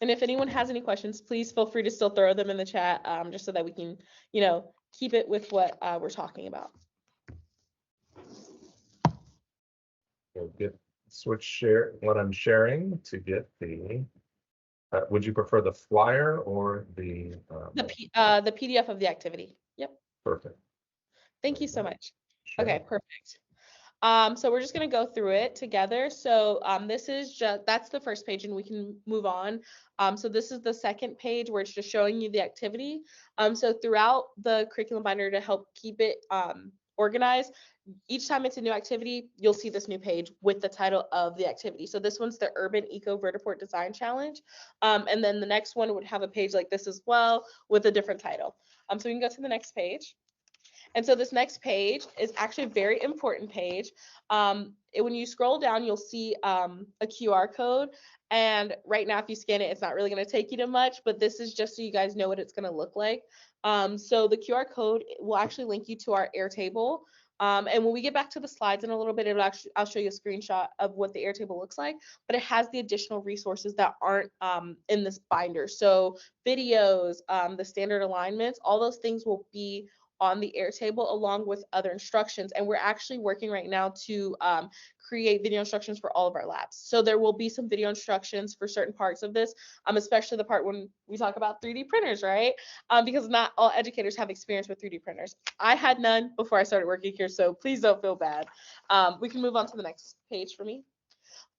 And if anyone has any questions, please feel free to still throw them in the chat, just so that we can, keep it with what we're talking about. Switch share what I'm sharing to get the. Would you prefer the flyer or the PDF of the activity? Yep. Perfect. Thank you so much. Sure. Okay, perfect. So we're just going to go through it together. So that's the first page, and we can move on. So this is the second page where it's just showing you the activity. So throughout the curriculum binder, to help keep it organized, each time it's a new activity, you'll see this new page with the title of the activity. So this one's the Urban Eco Vertiport Design Challenge. And then the next one would have a page like this as well with a different title. So we can go to the next page. And so this next page is actually a very important page. When you scroll down, you'll see a QR code. And right now, if you scan it, it's not really going to take you to much, but this is just so you guys know what it's going to look like. So the QR code will actually link you to our Airtable. And when we get back to the slides in a little bit, I'll show you a screenshot of what the Airtable looks like, but it has the additional resources that aren't in this binder. So videos, the standard alignments, all those things will be on the Airtable along with other instructions. And we're actually working right now to create video instructions for all of our labs. So there will be some video instructions for certain parts of this, especially the part when we talk about 3D printers, right? Because not all educators have experience with 3D printers. I had none before I started working here, so please don't feel bad. We can move on to the next page for me.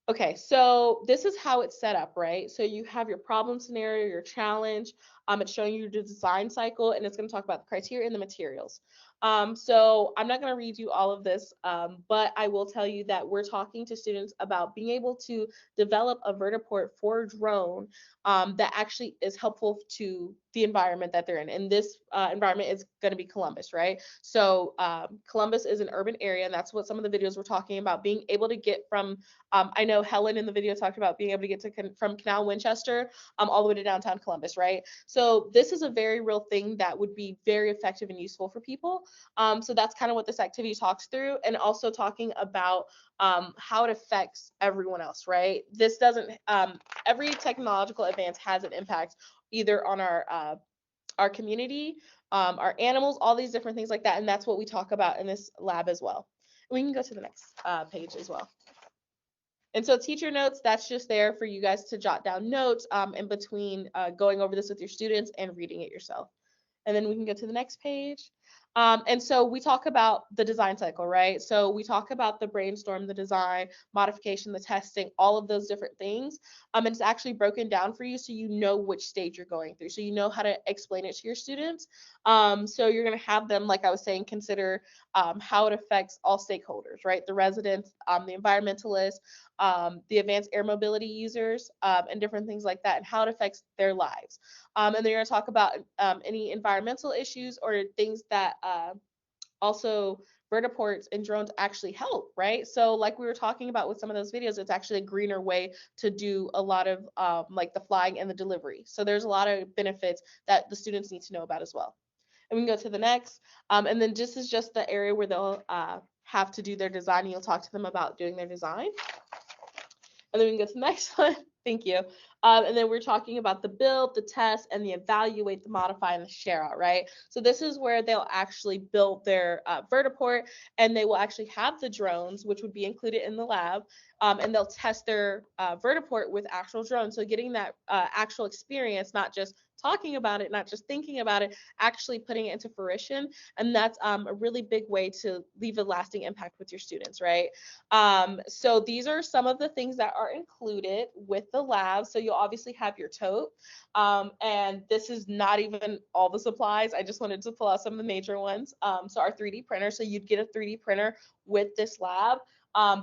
Okay, so this is how it's set up, right? So you have your problem scenario, your challenge. It's showing you the design cycle, and it's going to talk about the criteria and the materials. So I'm not going to read you all of this, but I will tell you that we're talking to students about being able to develop a vertiport for a drone that actually is helpful to the environment that they're in. And this environment is going to be Columbus, right? So Columbus is an urban area, and that's what some of the videos were talking about, being able to get from, I know Helen in the video talked about being able to get from Canal Winchester all the way to downtown Columbus, right? So this is a very real thing that would be very effective and useful for people. So that's kind of what this activity talks through, and also talking about how it affects everyone else, right? This doesn't, every technological advance has an impact either on our community, our animals, all these different things like that. And that's what we talk about in this lab as well. We can go to the next page as well. And so teacher notes, that's just there for you guys to jot down notes in between going over this with your students and reading it yourself. And then we can go to the next page. And so we talk about the design cycle, right? So we talk about the brainstorm, the design, modification, the testing, all of those different things. And it's actually broken down for you so you know which stage you're going through. So you know how to explain it to your students. So you're going to have them, like I was saying, consider how it affects all stakeholders, right? The residents, the environmentalists, the advanced air mobility users, and different things like that, and how it affects their lives. And then you're going to talk about any environmental issues or things that also vertiports and drones actually help, right? So like we were talking about with some of those videos, it's actually a greener way to do a lot of like the flying and the delivery. So there's a lot of benefits that the students need to know about as well. And we can go to the next. And then this is just the area where they'll have to do their design, and you'll talk to them about doing their design. And then we can go to the next one. Thank you. And then we're talking about the build, the test, and the evaluate, the modify, and the share out, right? So this is where they'll actually build their vertiport, and they will actually have the drones, which would be included in the lab, and they'll test their vertiport with actual drones. So getting that actual experience, not just talking about it, not just thinking about it, actually putting it into fruition. And that's a really big way to leave a lasting impact with your students, right? So these are some of the things that are included with the lab. So you'll obviously have your tote. And this is not even all the supplies. I just wanted to pull out some of the major ones. So our 3D printer. So you'd get a 3D printer with this lab.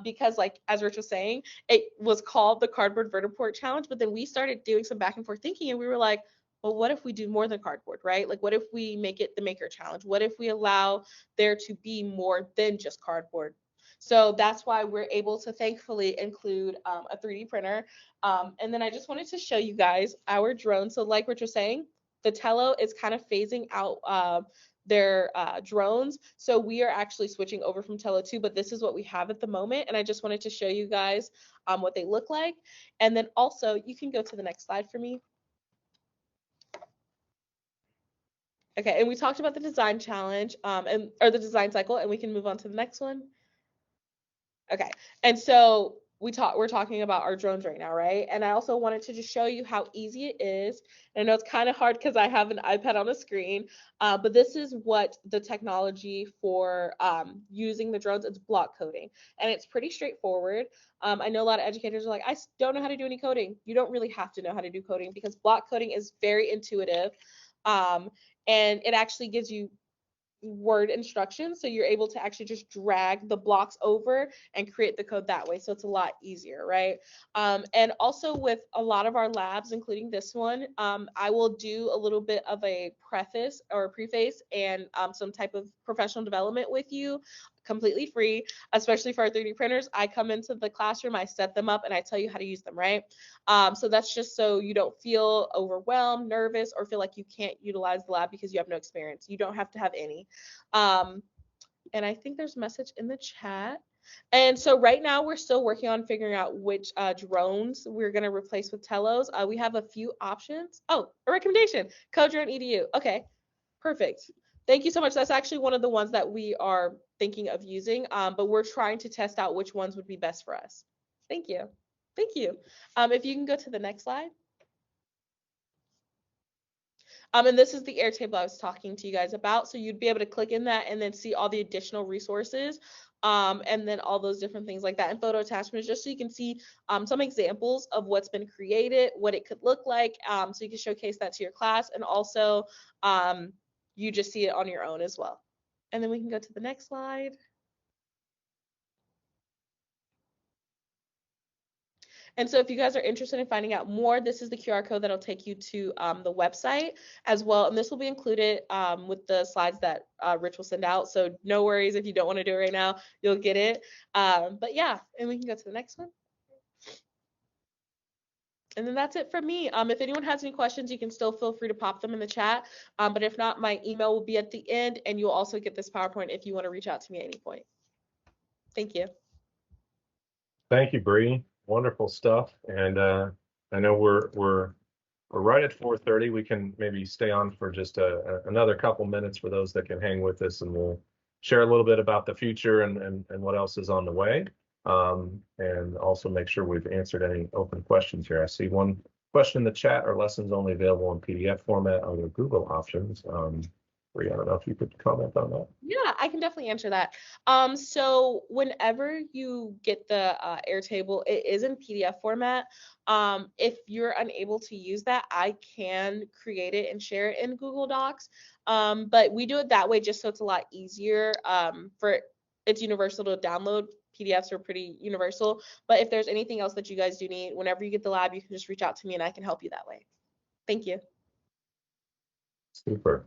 Because like, as Rich was saying, it was called the Cardboard Vertiport Challenge, but then we started doing some back and forth thinking, and we were like, well, what if we do more than cardboard, right? Like, what if we make it the maker challenge? What if we allow there to be more than just cardboard? So that's why we're able to thankfully include a 3D printer. And then I just wanted to show you guys our drone. So like Rich was saying, the Tello is kind of phasing out their drones. So we are actually switching over from Tello 2, but this is what we have at the moment. And I just wanted to show you guys what they look like. And then also, you can go to the next slide for me. Okay, and we talked about the design challenge or the design cycle, and we can move on to the next one. Okay, and so we're talking about our drones right now, right? And I also wanted to just show you how easy it is. And I know it's kind of hard because I have an iPad on the screen, but this is what the technology for using the drones is block coding, and it's pretty straightforward. I know a lot of educators are like, I don't know how to do any coding. You don't really have to know how to do coding because block coding is very intuitive. And it actually gives you word instructions, so you're able to actually just drag the blocks over and create the code that way, so it's a lot easier, right? And also with a lot of our labs, including this one, I will do a little bit of a preface or preface and some type of professional development with you, completely free, especially for our 3D printers. I come into the classroom, I set them up, and I tell you how to use them, right? So that's just so you don't feel overwhelmed, nervous, or feel like you can't utilize the lab because you have no experience. You don't have to have any. And I think there's a message in the chat. And so right now we're still working on figuring out which drones we're going to replace with Tellos. We have a few options. Oh, a recommendation, Co-Drone EDU. Okay, perfect. Thank you so much. That's actually one of the ones that we are thinking of using, but we're trying to test out which ones would be best for us. Thank you. Thank you. If you can go to the next slide. And this is the Airtable I was talking to you guys about. So you'd be able to click in that and then see all the additional resources, and then all those different things like that, and photo attachments, just so you can see some examples of what's been created, what it could look like, so you can showcase that to your class, and also you just see it on your own as well. And then we can go to the next slide. And so if you guys are interested in finding out more, this is the QR code that'll take you to the website as well. And this will be included with the slides that Rich will send out. So no worries if you don't want to do it right now, you'll get it. But yeah, and we can go to the next one. And then that's it from me. If anyone has any questions, you can still feel free to pop them in the chat. But if not, my email will be at the end, and you'll also get this PowerPoint if you want to reach out to me at any point. Thank you. Thank you, Bree. Wonderful stuff. And I know we're right at 4:30. We can maybe stay on for just another couple minutes for those that can hang with us, and we'll share a little bit about the future and what else is on the way. And also make sure we've answered any open questions here. I see one question in the chat. Are lessons only available in PDF format? Are there Google options? Bree, I don't know if you could comment on that. Yeah, I can definitely answer that. So whenever you get the Airtable, it is in PDF format. If you're unable to use that, I can create it and share it in Google Docs. But we do it that way just so it's a lot easier. It's universal to download. PDFs are pretty universal. But if there's anything else that you guys do need, whenever you get the lab, you can just reach out to me and I can help you that way. Thank you. Super.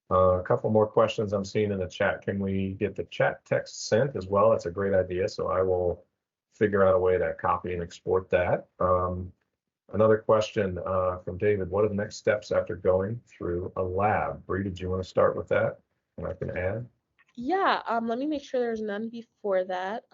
A couple more questions I'm seeing in the chat. Can we get the chat text sent as well? That's a great idea. So I will figure out a way to copy and export that. Another question from David. What are the next steps after going through a lab? Bree, did you want to start with that? And I can add. Yeah, let me make sure there's none before that.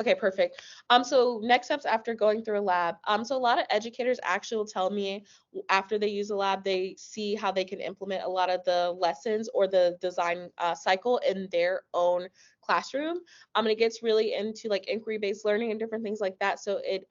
Okay, perfect. So next steps after going through a lab. So a lot of educators actually will tell me after they use a lab, they see how they can implement a lot of the lessons or the design cycle in their own classroom. And it gets really into like inquiry-based learning and different things like that. So it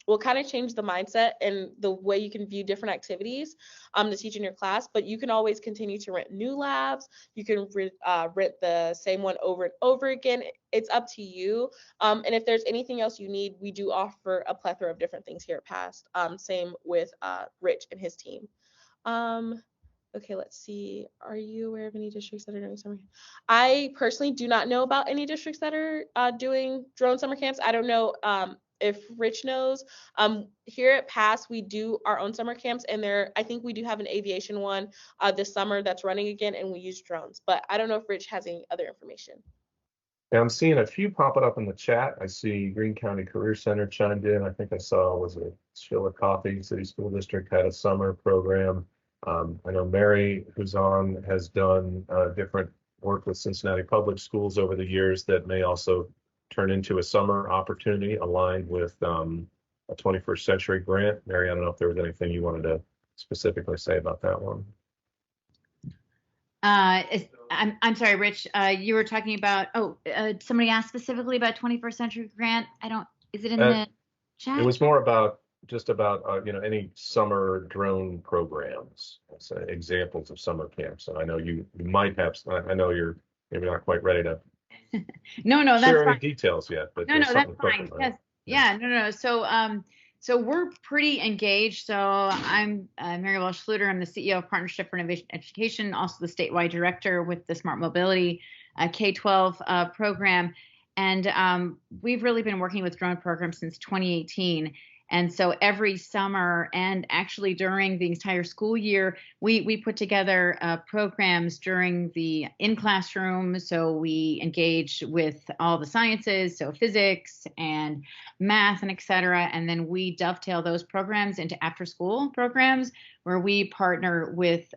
will kind of change the mindset and the way you can view different activities to teach in your class, but you can always continue to rent new labs. You can rent the same one over and over again. It's up to you. And if there's anything else you need, we do offer a plethora of different things here at PAST. Same with Rich and his team. Okay, let's see. Are you aware of any districts that are doing summer? I personally do not know about any districts that are doing drone summer camps. I don't know if Rich knows. Here at PAST, we do our own summer camps, and I think we do have an aviation one this summer that's running again, and we use drones. But I don't know if Rich has any other information. Yeah, I'm seeing a few popping up in the chat. I see Greene County Career Center chimed in. I think I saw was it Chillicothe City School District had a summer program. I know Mary, who's on, has done different work with Cincinnati Public Schools over the years that may also turn into a summer opportunity aligned with a 21st Century grant. Mary, I don't know if there was anything you wanted to specifically say about that one. I'm sorry, Rich. You were talking about somebody asked specifically about 21st Century grant. Is it in the chat? It was more about just about any summer drone programs, examples of summer camps. And I know you might have. I know you're maybe not quite ready to no, that's share any fine. details yet, but no, that's fine. Yes, yeah, no. So we're pretty engaged. So I'm Mary Walsh Fluter. I'm the CEO of Partnership for Innovation Education, also the statewide director with the Smart Mobility K-12 program. And we've really been working with drone programs since 2018. And so every summer and actually during the entire school year, we put together programs during the in-classroom. So we engage with all the sciences, so physics and math and et cetera. And then we dovetail those programs into after-school programs where we partner with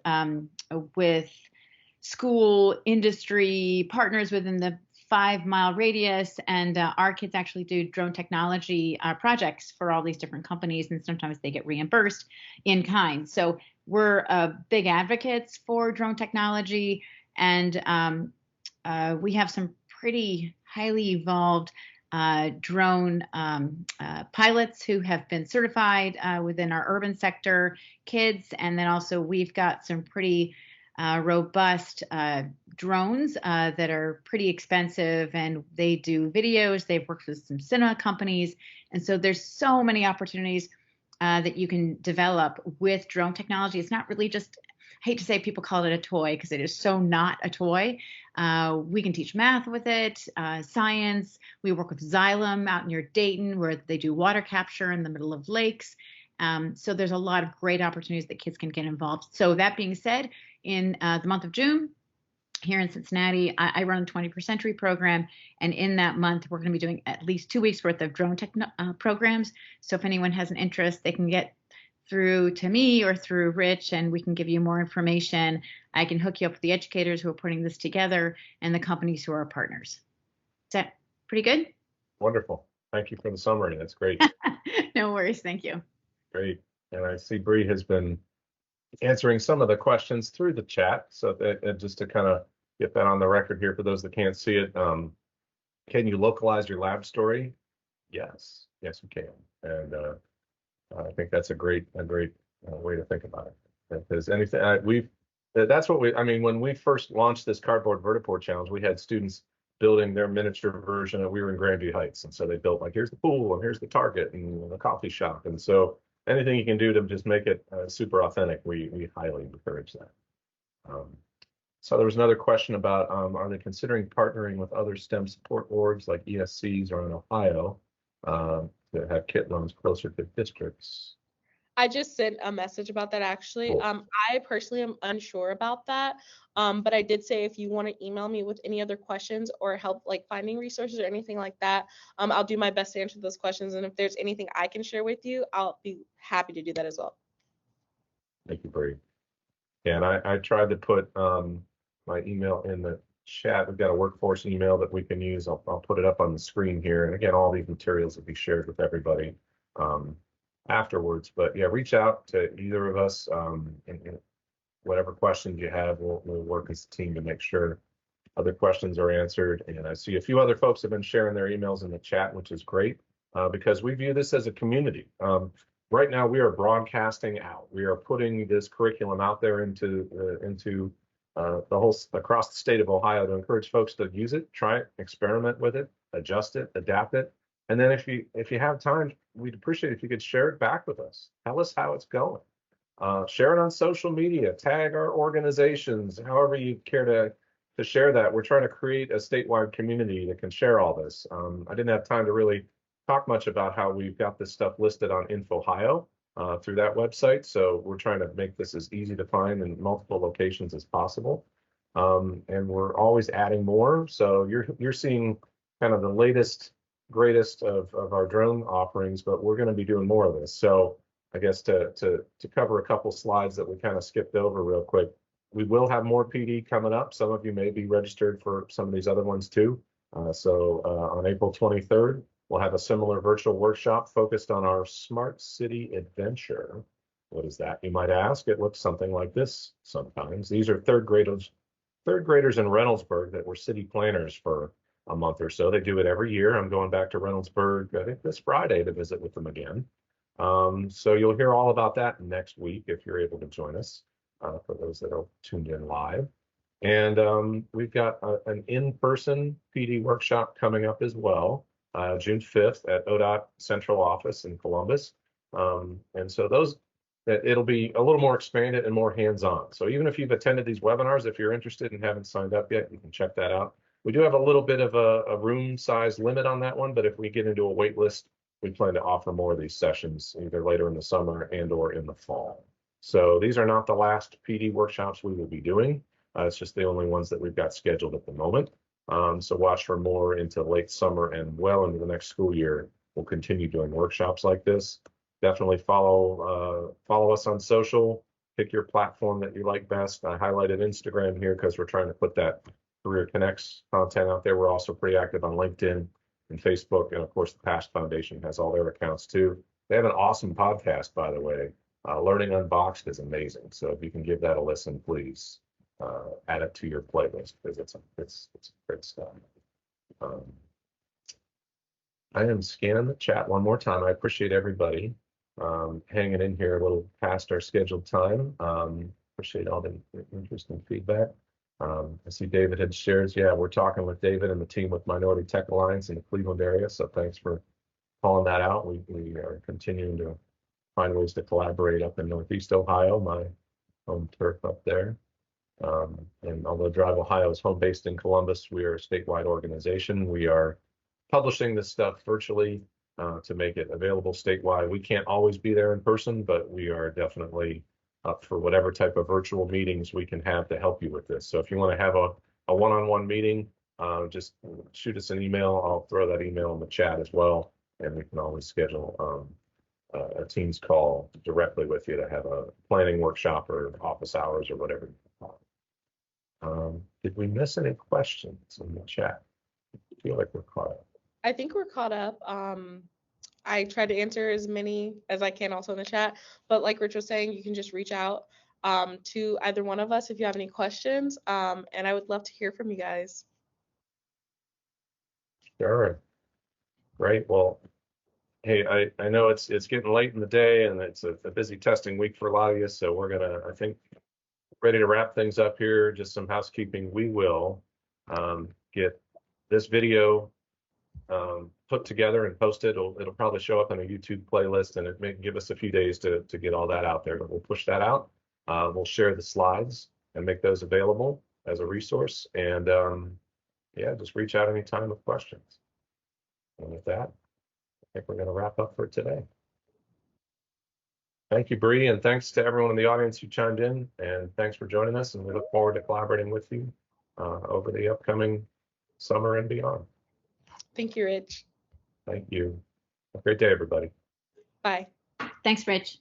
school industry partners within the 5-mile radius, and our kids actually do drone technology projects for all these different companies, and sometimes they get reimbursed in kind. So we're big advocates for drone technology, and we have some pretty highly evolved drone pilots who have been certified within our urban sector kids, and then also we've got some pretty robust drones that are pretty expensive, and they do videos. They've worked with some cinema companies. And so there's so many opportunities that you can develop with drone technology. It's not really just, I hate to say people call it a toy because it is so not a toy. We can teach math with it, science. We work with Xylem out near Dayton where they do water capture in the middle of lakes. So there's a lot of great opportunities that kids can get involved. So that being said, in the month of June, here in Cincinnati, I run the 21st Century program, and in that month, we're going to be doing at least 2 weeks worth of drone tech programs. So if anyone has an interest, they can get through to me or through Rich, and we can give you more information. I can hook you up with the educators who are putting this together and the companies who are our partners. Is that pretty good? Wonderful. Thank you for the summary. That's great. No worries. Thank you. Great. And I see Bree has been answering some of the questions through the chat. So that, just to kind of get that on the record here for those that can't see it, can you localize your lab story? Yes, we can. And I think that's a great way to think about it. Because anything That's what I mean, when we first launched this Cardboard Vertiport challenge, we had students building their miniature version of, we were in Grandview Heights. And so they built like, here's the pool and here's the Target and the coffee shop. And so anything you can do to just make it super authentic, we highly encourage that. So there was another question about, are they considering partnering with other STEM support orgs like ESCs or in Ohio to have kit loans closer to districts? I just sent a message about that actually. Cool. I personally am unsure about that. But I did say if you want to email me with any other questions or help like finding resources or anything like that, I'll do my best to answer those questions. And if there's anything I can share with you, I'll be happy to do that as well. Thank you, Bree. Yeah, and I tried to put my email in the chat. We've got a workforce email that we can use. I'll put it up on the screen here. And again, all these materials will be shared with everybody afterwards. But yeah, reach out to either of us and whatever questions you have, we'll work as a team to make sure other questions are answered. And I see a few other folks have been sharing their emails in the chat, which is great because we view this as a community. Right now, we are broadcasting out. We are putting this curriculum out there into the whole across the state of Ohio to encourage folks to use it, try it, experiment with it, adjust it, adapt it. And then if you have time, we'd appreciate it if you could share it back with us. Tell us how it's going. Share it on social media, tag our organizations, however you care to share that. We're trying to create a statewide community that can share all this. I didn't have time to really talk much about how we've got this stuff listed on InfoOhio through that website. So we're trying to make this as easy to find in multiple locations as possible. And we're always adding more. So you're seeing kind of the latest, greatest of our drone offerings, but we're going to be doing more of this. So I guess to cover a couple slides that we kind of skipped over real quick, we will have more PD coming up. Some of you may be registered for some of these other ones too. So on April 23rd, we'll have a similar virtual workshop focused on our Smart City Adventure. What is that, you might ask? It looks something like this sometimes. These are third graders in Reynoldsburg that were city planners for a month or so. They do it every year. I'm going back to Reynoldsburg, I think this Friday, to visit with them again. So you'll hear all about that next week if you're able to join us, for those that are tuned in live. And we've got an in-person PD workshop coming up as well, June 5th at ODOT Central Office in Columbus. And so it'll be a little more expanded and more hands-on. So even if you've attended these webinars, if you're interested and haven't signed up yet, you can check that out. We do have a little bit of a room size limit on that one, but if we get into a wait list, we plan to offer more of these sessions either later in the summer and or in the fall. So these are not the last PD workshops we will be doing. It's just the only ones that we've got scheduled at the moment. So watch for more into late summer and well into the next school year. We'll continue doing workshops like this. Definitely follow us on social. Pick your platform that you like best. I highlighted Instagram here because we're trying to put that Career Connects content out there. We're also pretty active on LinkedIn and Facebook, and of course the PAST Foundation has all their accounts too. They have an awesome podcast, by the way. Learning Unboxed is amazing. So if you can give that a listen, please add it to your playlist because it's great stuff. I am scanning the chat one more time. I appreciate everybody hanging in here a little past our scheduled time. Appreciate all the interest and feedback. I see David had shared. Yeah, we're talking with David and the team with Minority Tech Alliance in the Cleveland area. So thanks for calling that out. We are continuing to find ways to collaborate up in Northeast Ohio, my home turf up there. And although DriveOhio is home based in Columbus, we are a statewide organization. We are publishing this stuff virtually to make it available statewide. We can't always be there in person, but we are definitely up for whatever type of virtual meetings we can have to help you with this. So if you want to have a one-on-one meeting, just shoot us an email. I'll throw that email in the chat as well, and we can always schedule a Teams call directly with you to have a planning workshop or office hours or whatever. Did we miss any questions in the chat? I feel like we're caught up. I think we're caught up. I tried to answer as many as I can also in the chat, but like Rich was saying, you can just reach out to either one of us if you have any questions, and I would love to hear from you guys. Sure. Great. Well, hey, I know it's getting late in the day and it's a busy testing week for a lot of you, so we're gonna, I think, ready to wrap things up here. Just some housekeeping. We will get this video put together and posted. It'll probably show up in a YouTube playlist, and it may give us a few days to get all that out there, but we'll push that out. We'll share the slides and make those available as a resource. And yeah, just reach out anytime with questions. And with that, I think we're going to wrap up for today. Thank you, Bree, and thanks to everyone in the audience who chimed in, and thanks for joining us, and we look forward to collaborating with you over the upcoming summer and beyond. Thank you, Rich. Thank you. Have a great day, everybody. Bye. Thanks, Rich.